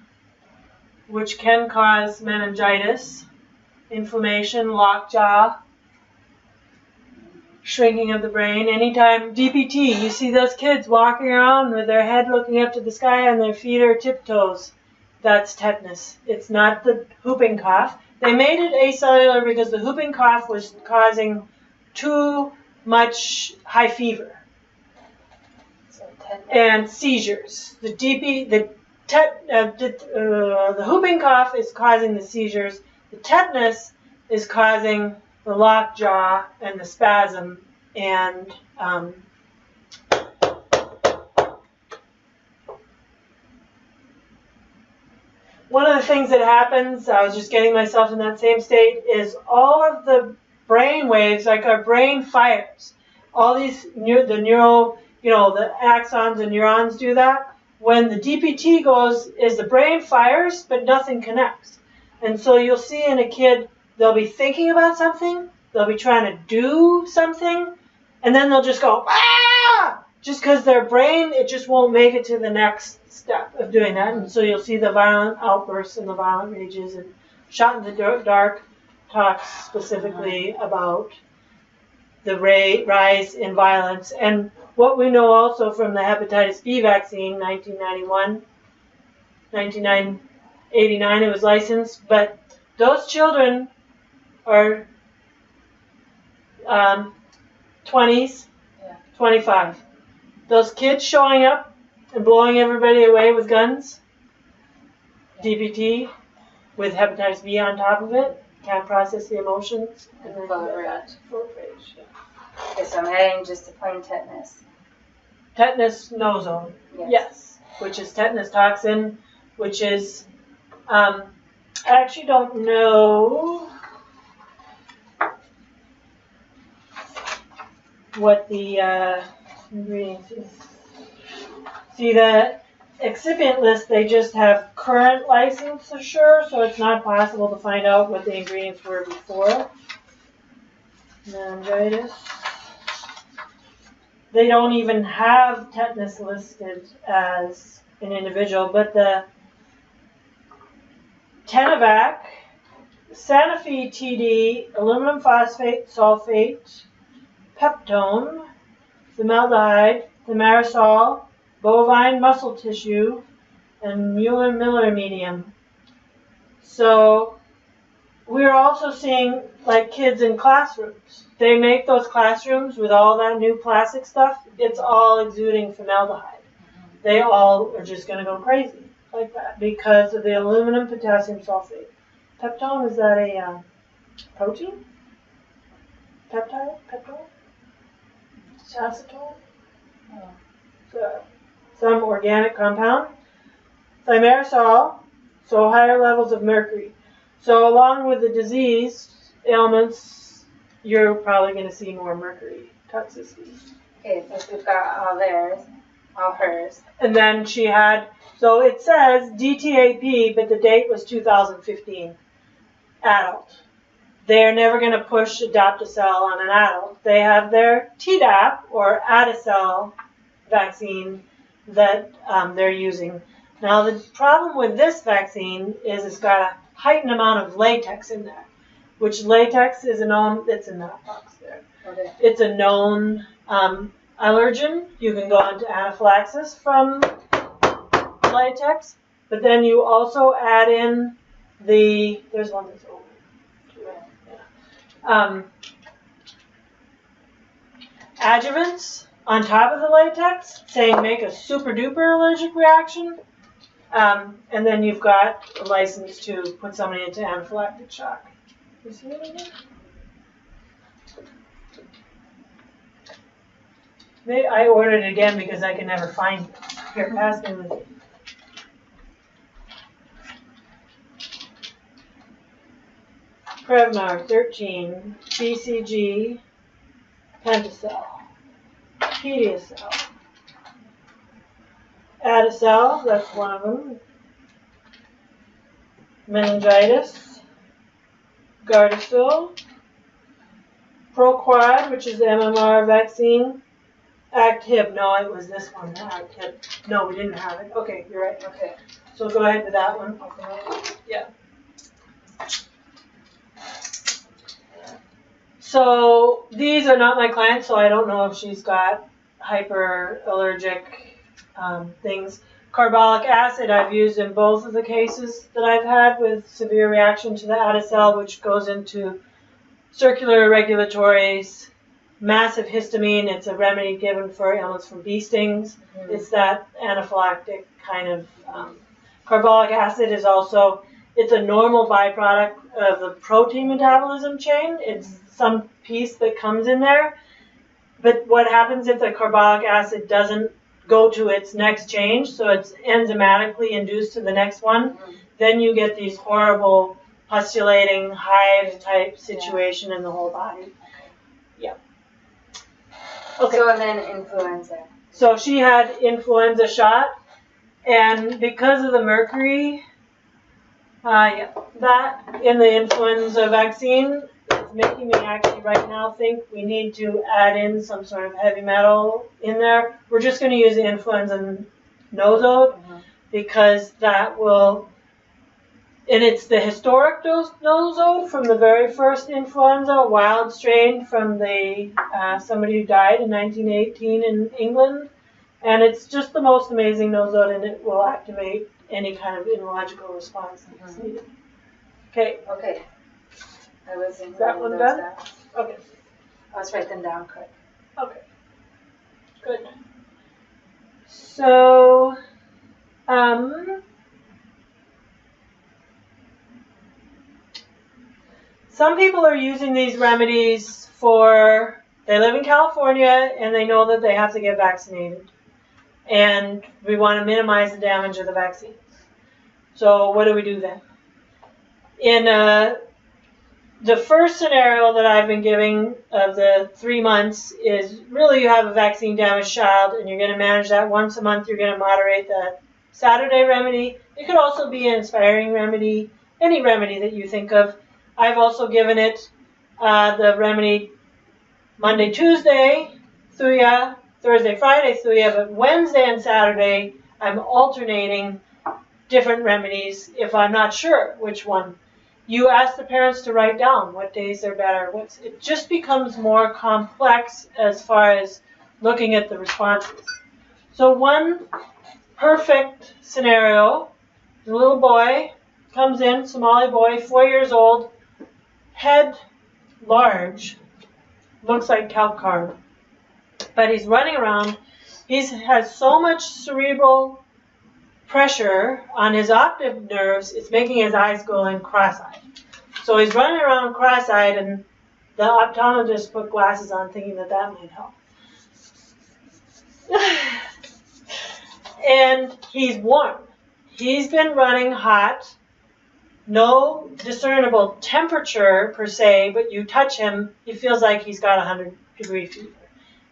[SPEAKER 1] which can cause meningitis, inflammation, lockjaw, shrinking of the brain. Anytime DPT, you see those kids walking around with their head looking up to the sky and their feet are tiptoes. That's tetanus. It's not the whooping cough. They made it acellular because the whooping cough was causing too much high fever and seizures. The whooping cough is causing the seizures. The tetanus is causing the lockjaw and the spasm and one of the things that happens, I was just getting myself in that same state, is all of the brain waves, like our brain fires. All these, the axons and neurons do that. When the DPT goes, is the brain fires, but nothing connects. And so you'll see in a kid, they'll be thinking about something, they'll be trying to do something, and then they'll just go, ah! Just because their brain, it just won't make it to the next step of doing that. And so you'll see the violent outbursts and the violent rages. And Shot in the Dark talks specifically about the rise in violence. And what we know also from the hepatitis B vaccine, 1989 it was licensed, but those children are 20s, 25. Those kids showing up and blowing everybody away with guns, DPT, with hepatitis B on top of it, can't process the emotions, and then full of rage.
[SPEAKER 2] Okay, so I'm adding just a plain tetanus.
[SPEAKER 1] Tetanus nosode, yes, which is tetanus toxin, which is, I actually don't know what the ingredients is. See, the excipient list, they just have current licensure, so it's not possible to find out what the ingredients were before. Meningitis. They don't even have tetanus listed as an individual, but the ThujaVax, Sanofi TD, aluminum phosphate, sulfate, peptone, formaldehyde, thimerosal, bovine muscle tissue, and Mueller-Miller medium. So we're also seeing like kids in classrooms. They make those classrooms with all that new plastic stuff. It's all exuding formaldehyde. They all are just going to go crazy like that because of the aluminum potassium sulfate. Peptone, is that a protein? Peptide? Peptone? Acetone? So, some organic compound. Thimerosal, so higher levels of mercury. So along with the disease ailments, you're probably going to see more mercury toxicity.
[SPEAKER 2] Okay, so we've got all theirs, all hers.
[SPEAKER 1] And then she had, so it says DTAP, but the date was 2015, adult. They're never going to push Adaptocel on an adult. They have their Tdap, or Adacel vaccine, that they're using. Now, the problem with this vaccine is it's got a heightened amount of latex in there, which latex is a known, it's in that box there.
[SPEAKER 2] Okay.
[SPEAKER 1] It's a known allergen. You can go into anaphylaxis from latex, but then you also add in there's one that's over. Adjuvants on top of the latex, saying make a super duper allergic reaction. And then you've got a license to put somebody into anaphylactic shock. You see it in there? Maybe I ordered it again because I can never find it. Here, pass me with it. Prevnar 13, BCG, Pentacel, Pediacel, Adacel, that's one of them, meningitis, Gardasil, Proquad, which is the MMR vaccine, Actib, no, it was this one, Actib. No, we didn't have it. Okay, you're right. Okay, so go ahead with that one. Okay. Yeah. So these are not my clients, so I don't know if she's got hyperallergic things. Carbolic acid I've used in both of the cases that I've had with severe reaction to the Adacel, which goes into circular irregulatories, massive histamine. It's a remedy given for illness from bee stings. Mm-hmm. It's that anaphylactic kind of carbolic acid is also, it's a normal byproduct of the protein metabolism chain. It's some piece that comes in there. But what happens if the carbolic acid doesn't go to its next change, so it's enzymatically induced to the next one, then you get these horrible pustulating hive type situation in the whole body. Yeah. Okay.
[SPEAKER 2] So and then influenza.
[SPEAKER 1] So she had influenza shot, and because of the mercury, that in the influenza vaccine, it's making me actually right now think we need to add in some sort of heavy metal in there. We're just going to use the influenza nosode because that will, and it's the historic nosode from the very first influenza, a wild strain from the somebody who died in 1918 in England. And it's just the most amazing nosode, and it will activate any kind of immunological response that's needed. Okay.
[SPEAKER 2] Okay. I was in
[SPEAKER 1] that one done?
[SPEAKER 2] Down.
[SPEAKER 1] Okay.
[SPEAKER 2] Let's write them down quick.
[SPEAKER 1] Okay. Good. So, some people are using these remedies for, they live in California and they know that they have to get vaccinated. And we want to minimize the damage of the vaccines. So what do we do then? In the first scenario that I've been giving of the 3 months is really you have a vaccine damaged child and you're going to manage that once a month. You're going to moderate that Saturday remedy. It could also be an inspiring remedy, any remedy that you think of. I've also given it the remedy Monday, Tuesday, Thuja, Thursday, Friday, Thuja, but Wednesday and Saturday I'm alternating different remedies if I'm not sure which one. You ask the parents to write down what days are better. It just becomes more complex as far as looking at the responses. So one perfect scenario, the little boy comes in, Somali boy, 4 years old, head large, looks like calc carb, but he's running around. He has so much cerebral pressure on his optic nerves, it's making his eyes go in cross-eyed. So he's running around cross-eyed, and the optometrist put glasses on thinking that that might help. And he's warm. He's been running hot, no discernible temperature per se, but you touch him, he feels like he's got 100-degree fever.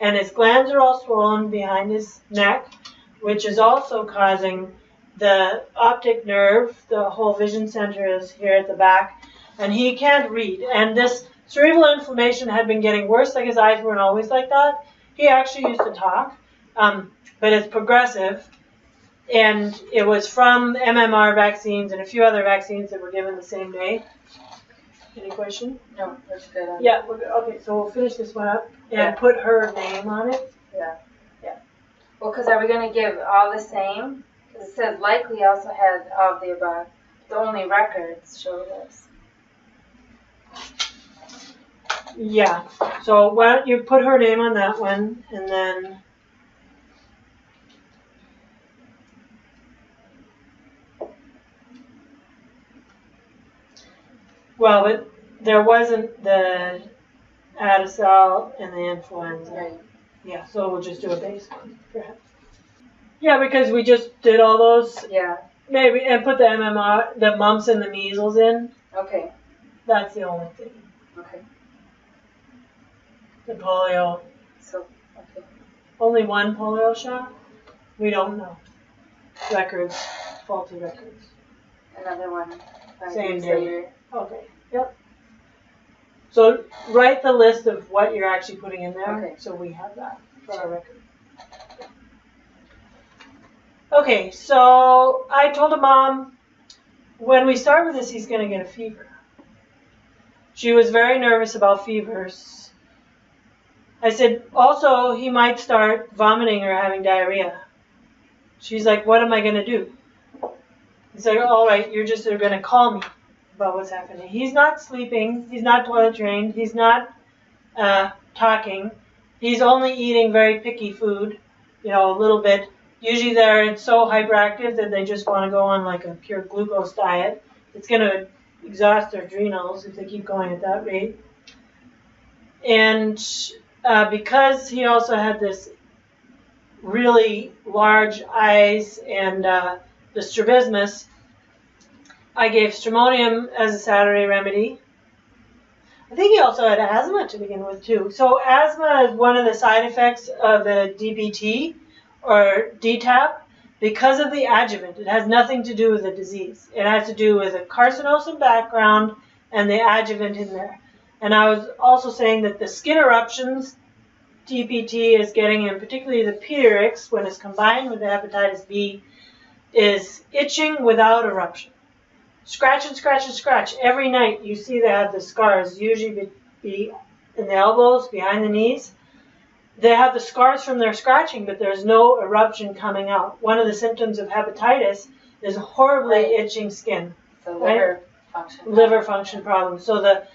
[SPEAKER 1] and his glands are all swollen behind his neck, which is also causing the optic nerve, the whole vision center is here at the back, and he can't read. And this cerebral inflammation had been getting worse, like his eyes weren't always like that. He actually used to talk, but it's progressive, and it was from MMR vaccines and a few other vaccines that were given the same day. Any question?
[SPEAKER 2] No, that's good.
[SPEAKER 1] Yeah, we're good. Okay, so we'll finish this one up and put her name on it.
[SPEAKER 2] Yeah. Well, because are we going to give all the same? Because it says likely also has all of the above. The only records show this.
[SPEAKER 1] Yeah, so why don't you put her name on that one, and then well, but there wasn't the Adacel and the influenza.
[SPEAKER 2] Right.
[SPEAKER 1] Yeah, so we'll just do a base one, perhaps. Yeah, because we just did all those.
[SPEAKER 2] Yeah.
[SPEAKER 1] Maybe, and put the MMR, the mumps and the measles in.
[SPEAKER 2] Okay.
[SPEAKER 1] That's the only thing.
[SPEAKER 2] Okay.
[SPEAKER 1] The polio.
[SPEAKER 2] So, okay.
[SPEAKER 1] Only one polio shot? We don't know. Records. Faulty records.
[SPEAKER 2] Another one.
[SPEAKER 1] Same day. Okay. Yep. So write the list of what you're actually putting in there.
[SPEAKER 2] Okay.
[SPEAKER 1] So we have that for our record. Okay, so I told Mom, when we start with this, he's going to get a fever. She was very nervous about fevers. I said, also, he might start vomiting or having diarrhea. She's like, what am I going to do? He's like, all right, you're going to call me about what's happening. He's not sleeping. He's not toilet trained. He's not talking. He's only eating very picky food, a little bit. Usually they're so hyperactive that they just want to go on like a pure glucose diet. It's going to exhaust their adrenals if they keep going at that rate. And because he also had this really large eyes and the strabismus, I gave stramonium as a Saturday remedy. I think he also had asthma to begin with too. So asthma is one of the side effects of the DPT or DTaP because of the adjuvant. It has nothing to do with the disease. It has to do with a carcinosum background and the adjuvant in there. And I was also saying that the skin eruptions DPT is getting, and particularly the pediatrics, when it's combined with the hepatitis B, is itching without eruption. Scratch and scratch and scratch. Every night you see they have the scars, usually be in the elbows, behind the knees. They have the scars from their scratching, but there's no eruption coming out. One of the symptoms of hepatitis is horribly itching skin.
[SPEAKER 2] So liver function.
[SPEAKER 1] Liver function problem. So the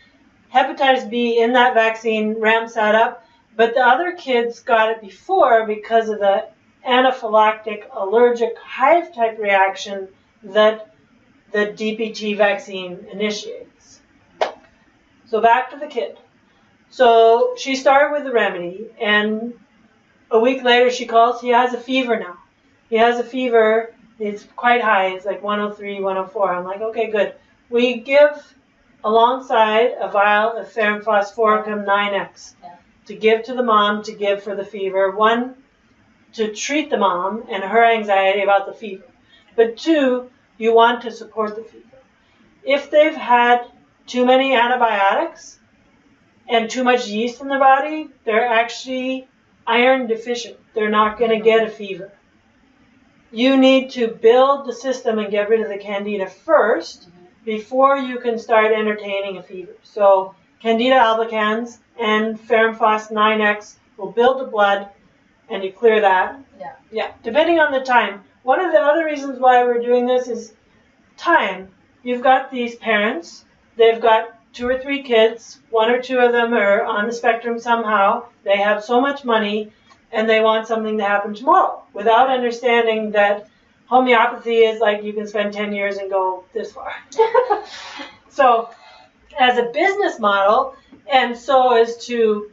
[SPEAKER 1] hepatitis B in that vaccine ramps that up, but the other kids got it before because of the anaphylactic allergic hive type reaction that the DPT vaccine initiates. So back to the kid. So she started with the remedy, and a week later she calls, he has a fever now. He has a fever, it's quite high, it's like 103, 104. I'm like, okay, good. We give alongside a vial of ferrum phosphoricum 9X to give to the mom, to give for the fever. One, to treat the mom and her anxiety about the fever. But two, you want to support the fever. If they've had too many antibiotics and too much yeast in their body, they're actually iron deficient. They're not going to get a fever. You need to build the system and get rid of the candida first before you can start entertaining a fever. So candida albicans and ferrum phos 9X will build the blood, and you clear that. Yeah. Depending on the time. One of the other reasons why we're doing this is time. You've got these parents. They've got 2 or 3 kids. 1 or 2 of them are on the spectrum somehow. They have so much money, and they want something to happen tomorrow without understanding that homeopathy is like you can spend 10 years and go this far. So as a business model, and so as to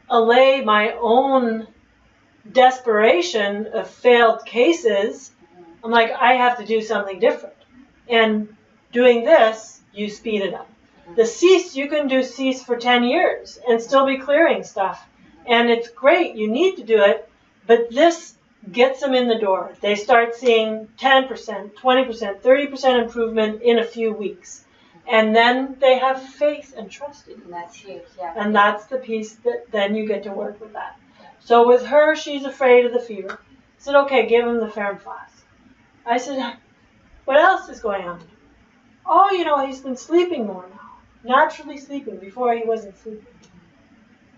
[SPEAKER 1] allay my own desperation of failed cases, I'm like, I have to do something different. And doing this, you speed it up. The cease, you can do cease for 10 years and still be clearing stuff. And it's great, you need to do it, but this gets them in the door. They start seeing 10%, 20%, 30% improvement in a few weeks. And then they have faith and trust in you.
[SPEAKER 2] And that's huge, yeah.
[SPEAKER 1] And that's the piece that then you get to work with that. So with her, she's afraid of the fever. I said, okay, give him the ferrum flask. I said, what else is going on? Oh, you know, he's been sleeping more now. Naturally sleeping. Before he wasn't sleeping.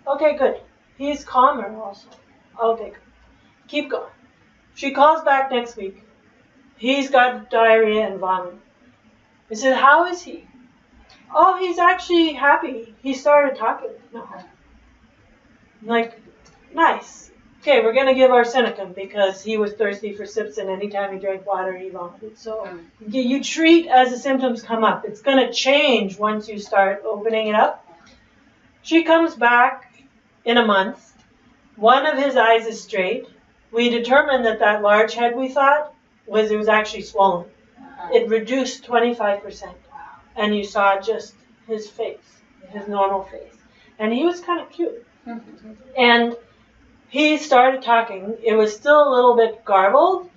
[SPEAKER 1] Okay, good. He's calmer also. Okay, good. Keep going. She calls back next week. He's got diarrhea and vomiting. I said, how is he? Oh, he's actually happy. He started talking now. I'm like, nice. Okay, we're going to give arsenicum because he was thirsty for sips, and anytime he drank water, he vomited. So you treat as the symptoms come up. It's going to change once you start opening it up. She comes back in a month. One of his eyes is straight. We determined that that large head we thought was actually swollen. It reduced 25%. And you saw just his face, his normal face. And he was kind of cute. And he started talking. It was still a little bit garbled,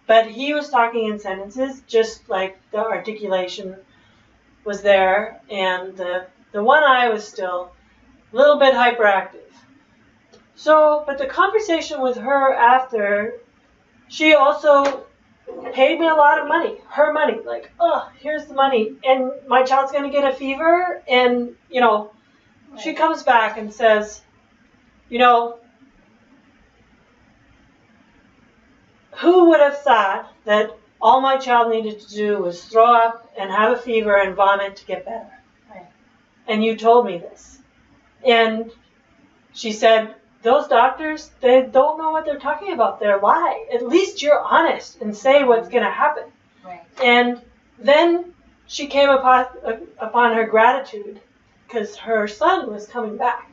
[SPEAKER 1] but he was talking in sentences, just like the articulation was there. And the one eye was still a little bit hyperactive. So, but the conversation with her after, she also paid me a lot of money, her money, like, oh, here's the money, and my child's going to get a fever, and, you know, she comes back and says, you know, who would have thought that all my child needed to do was throw up and have a fever and vomit to get better? Right. And you told me this. And she said, those doctors, they don't know what they're talking about. They're lying. At least you're honest and say what's going to happen.
[SPEAKER 2] Right.
[SPEAKER 1] And then she came upon her gratitude because her son was coming back.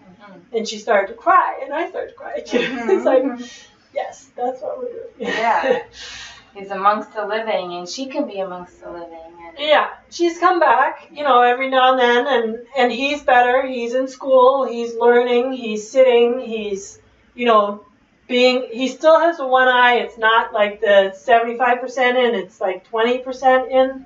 [SPEAKER 1] And she started to cry, and I started to cry too. It's like, yes, that's what we're doing.
[SPEAKER 2] Yeah. He's amongst the living, and she can be amongst the living. And
[SPEAKER 1] yeah, she's come back, you know, every now and then, and he's better. He's in school. He's learning. He's sitting. He's, you know, he still has the one eye. It's not like the 75% in. It's like 20% in.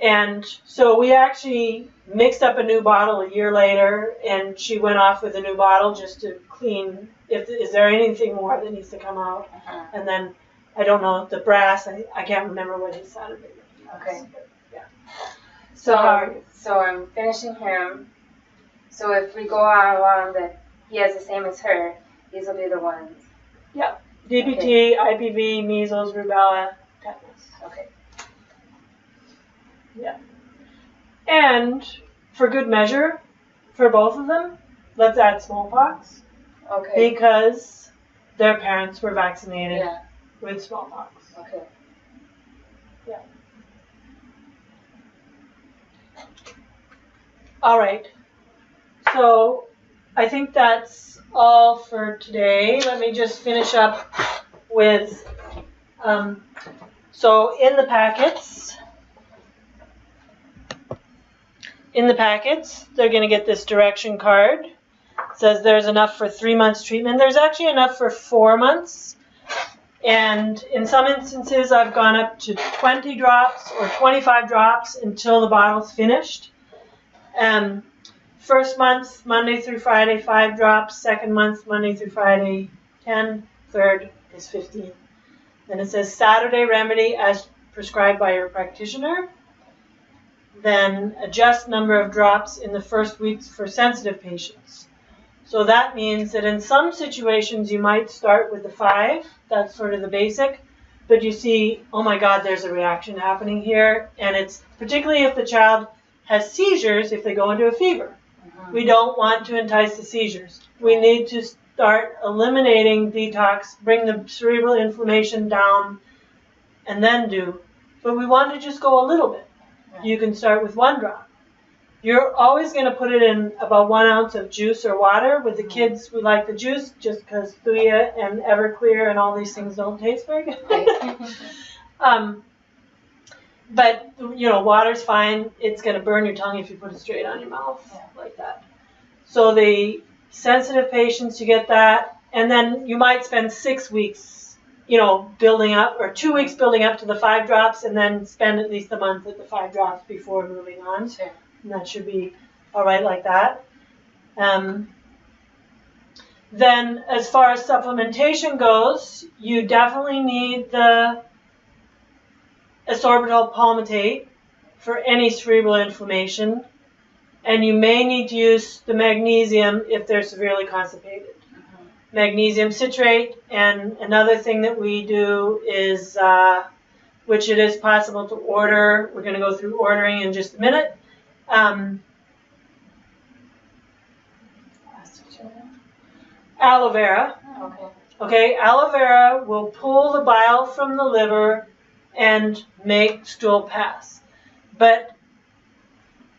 [SPEAKER 1] And so we actually mixed up a new bottle a year later, and she went off with a new bottle just to clean. Is there anything more that needs to come out? And then, I don't know, the brass, I can't remember what he sounded like.
[SPEAKER 2] Okay.
[SPEAKER 1] But, yeah.
[SPEAKER 2] So I'm finishing him. So if we go on along that he has the same as her, these will be the ones.
[SPEAKER 1] Yeah. DPT, IPV, measles, rubella, tetanus.
[SPEAKER 2] Okay.
[SPEAKER 1] Yeah. And for good measure, for both of them, let's add smallpox.
[SPEAKER 2] Okay.
[SPEAKER 1] Because their parents were vaccinated with smallpox.
[SPEAKER 2] Okay.
[SPEAKER 1] Yeah. All right. So I think that's all for today. Let me just finish up with, so in the packets, they're going to get this direction card. It says there's enough for 3 months treatment. There's actually enough for 4 months. And in some instances, I've gone up to 20 drops or 25 drops until the bottle's finished. First month, Monday through Friday, 5 drops. Second month, Monday through Friday, 10. Third is 15. Then it says Saturday remedy as prescribed by your practitioner. Then adjust number of drops in the first weeks for sensitive patients. So that means that in some situations you might start with the 5. That's sort of the basic. But you see, oh my God, there's a reaction happening here. And it's particularly if the child has seizures, if they go into a fever. We don't want to entice the seizures. We need to start eliminating detox, bring the cerebral inflammation down, and then do. But we want to just go a little bit. You can start with 1 drop. You're always going to put it in about 1 ounce of juice or water. With the kids, we like the juice just because Thuja and Everclear and all these things don't taste very good. But, you know, water's fine. It's going to burn your tongue if you put it straight on your mouth like that. So the sensitive patients, you get that. And then you might spend 6 weeks, building up, or 2 weeks building up to the 5 drops, and then spend at least a month at the 5 drops before moving on.
[SPEAKER 2] Sure.
[SPEAKER 1] And that should be all right like that. Then as far as supplementation goes, you definitely need the ascorbyl palmitate for any cerebral inflammation. And you may need to use the magnesium if they're severely constipated. Magnesium citrate, and another thing that we do is, which it is possible to order, we're going to go through ordering in just a minute. Aloe vera. Okay, aloe vera will pull the bile from the liver and make stool pass. But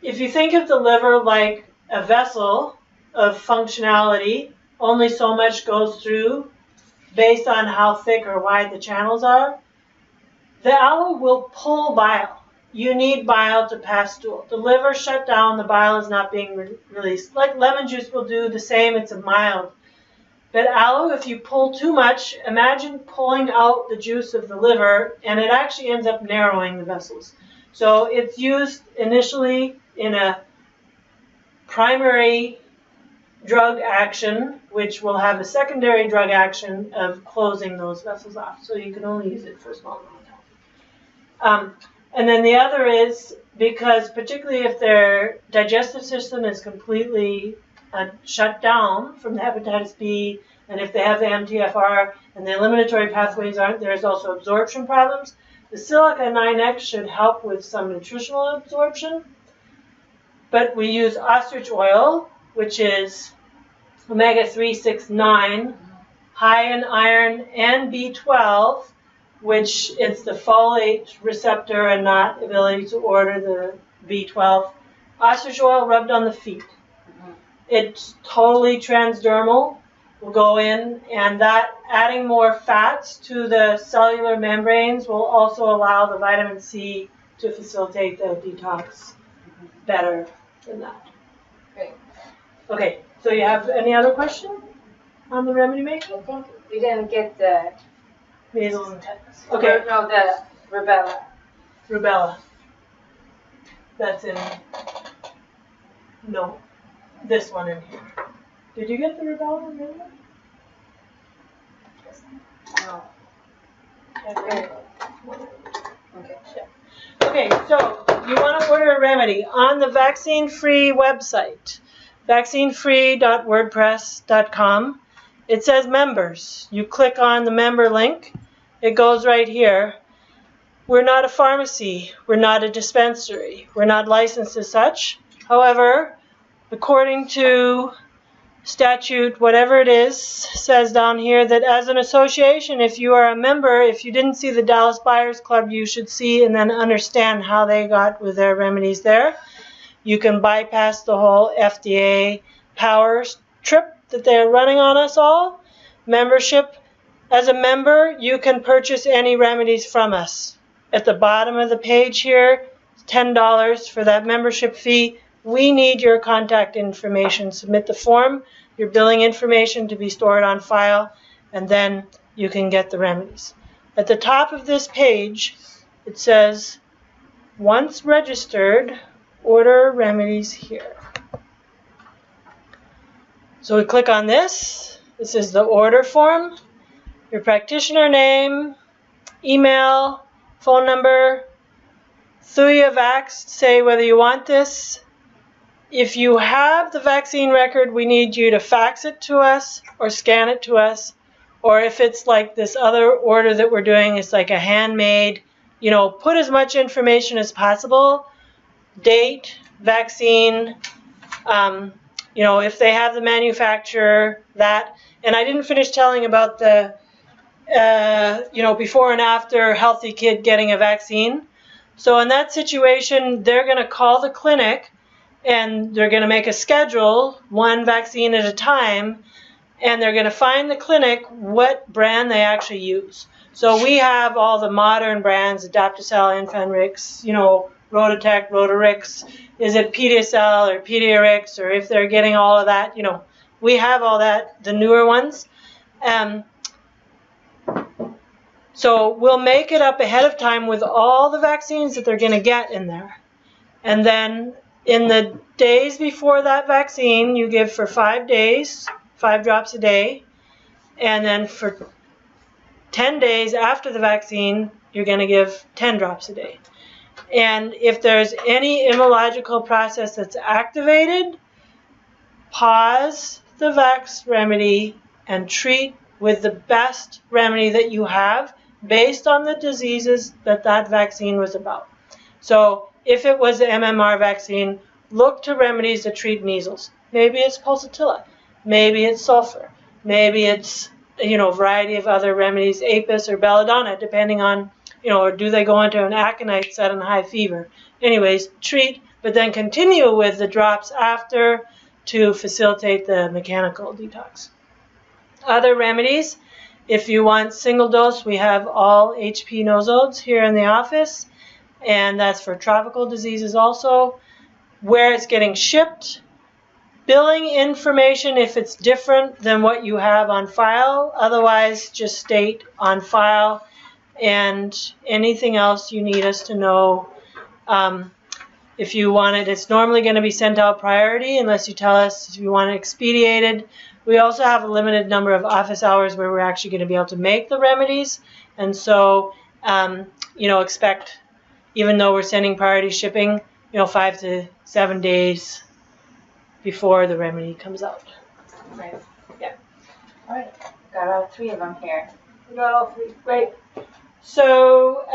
[SPEAKER 1] if you think of the liver like a vessel of functionality, only so much goes through based on how thick or wide the channels are. The aloe will pull bile. You need bile to pass stool. The liver shut down, the bile is not being released. Like lemon juice will do the same, it's a mild. But aloe, if you pull too much, imagine pulling out the juice of the liver, and it actually ends up narrowing the vessels. So it's used initially in a primary drug action, which will have a secondary drug action of closing those vessels off. So you can only use it for a small amount of time. And then the other is because particularly if their digestive system is completely shut down from the hepatitis B, and if they have the MTFR and the eliminatory pathways aren't, there's also absorption problems. The silica 9X should help with some nutritional absorption. But we use ostrich oil, which is omega-3, 6, 9, high in iron and B12, which it's the folate receptor and not ability to order the B12. Ostrich oil rubbed on the feet. It's totally transdermal. Will go in, and that adding more fats to the cellular membranes will also allow the vitamin C to facilitate the detox better than that.
[SPEAKER 2] Great.
[SPEAKER 1] Okay, so you have any other question on the remedy making?
[SPEAKER 2] I think we didn't get the
[SPEAKER 1] Measles and tetanus. Okay.
[SPEAKER 2] No, the rubella.
[SPEAKER 1] Rubella. That's in, no, this one in here. Did you get the rubella in there?
[SPEAKER 2] No.
[SPEAKER 1] Okay. Okay, so you want to order a remedy on the vaccine-free website, vaccinefree.wordpress.com. It says members. You click on the member link. It goes right here. We're not a pharmacy. We're not a dispensary. We're not licensed as such. However, according to statute, whatever it is, says down here that as an association, if you are a member, if you didn't see the Dallas Buyers Club, you should see and then understand how they got with their remedies there. You can bypass the whole FDA power trip that they're running on us all. Membership. As a member, you can purchase any remedies from us. At the bottom of the page here, $10 for that membership fee. We need your contact information. Submit the form, your billing information to be stored on file, and then you can get the remedies. At the top of this page, it says, once registered, order remedies here. So we click on this. This is the order form. Your practitioner name, email, phone number, ThujaVax, say whether you want this. If you have the vaccine record, we need you to fax it to us or scan it to us. Or if it's like this other order that we're doing, it's like a handmade, put as much information as possible. Date, vaccine, if they have the manufacturer, that. And I didn't finish telling about the, before and after healthy kid getting a vaccine. So in that situation, they're going to call the clinic and they're going to make a schedule, one vaccine at a time, and they're going to find the clinic what brand they actually use. So we have all the modern brands, Adaptocel, Infanrix, Rototec, Rotarix. Is it Pediasel or Pediarix, or if they're getting all of that, we have all that, the newer ones. So we'll make it up ahead of time with all the vaccines that they're going to get in there. And then in the days before that vaccine, you give for 5 days, 5 drops a day. And then for 10 days after the vaccine, you're going to give 10 drops a day. And if there's any immunological process that's activated, pause the Vax remedy and treat with the best remedy that you have based on the diseases that that vaccine was about. So if it was the MMR vaccine, look to remedies that treat measles. Maybe it's pulsatilla, maybe it's sulfur, maybe it's a variety of other remedies, apis or belladonna, depending on, or do they go into an aconite set on high fever. Anyways, treat, but then continue with the drops after to facilitate the mechanical detox. Other remedies, if you want single dose, we have all HP nosodes here in the office, and that's for tropical diseases also. Where it's getting shipped, billing information if it's different than what you have on file, otherwise just state on file, and anything else you need us to know. If you want it, it's normally going to be sent out priority unless you tell us if you want it expedited. We also have a limited number of office hours where we're actually going to be able to make the remedies, and so expect, even though we're sending priority shipping, 5 to 7 days before the remedy comes out.
[SPEAKER 2] Right.
[SPEAKER 1] Yeah.
[SPEAKER 2] All right. Got all 3 of them here.
[SPEAKER 1] We got all 3. Great. So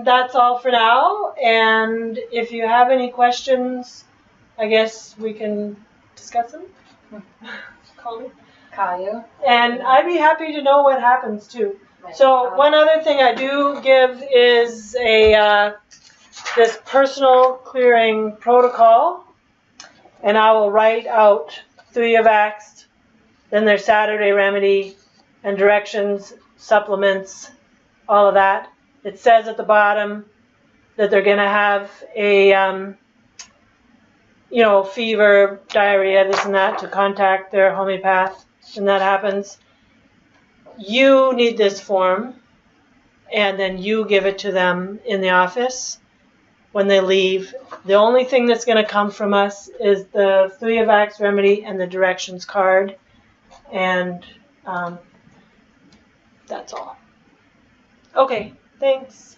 [SPEAKER 1] that's all for now. And if you have any questions, I guess we can discuss them. Call me.
[SPEAKER 2] Call you.
[SPEAKER 1] And I'd be happy to know what happens too.
[SPEAKER 2] Right.
[SPEAKER 1] So one other thing I do give is this personal clearing protocol, and I will write out ThujaVax, then their Saturday remedy, and directions, supplements, all of that. It says at the bottom that they're going to have a fever, diarrhea, this and that, to contact their homeopath, and that happens. You need this form, and then you give it to them in the office when they leave. The only thing that's going to come from us is the ThujaVax remedy and the directions card, and that's all. Okay, thanks.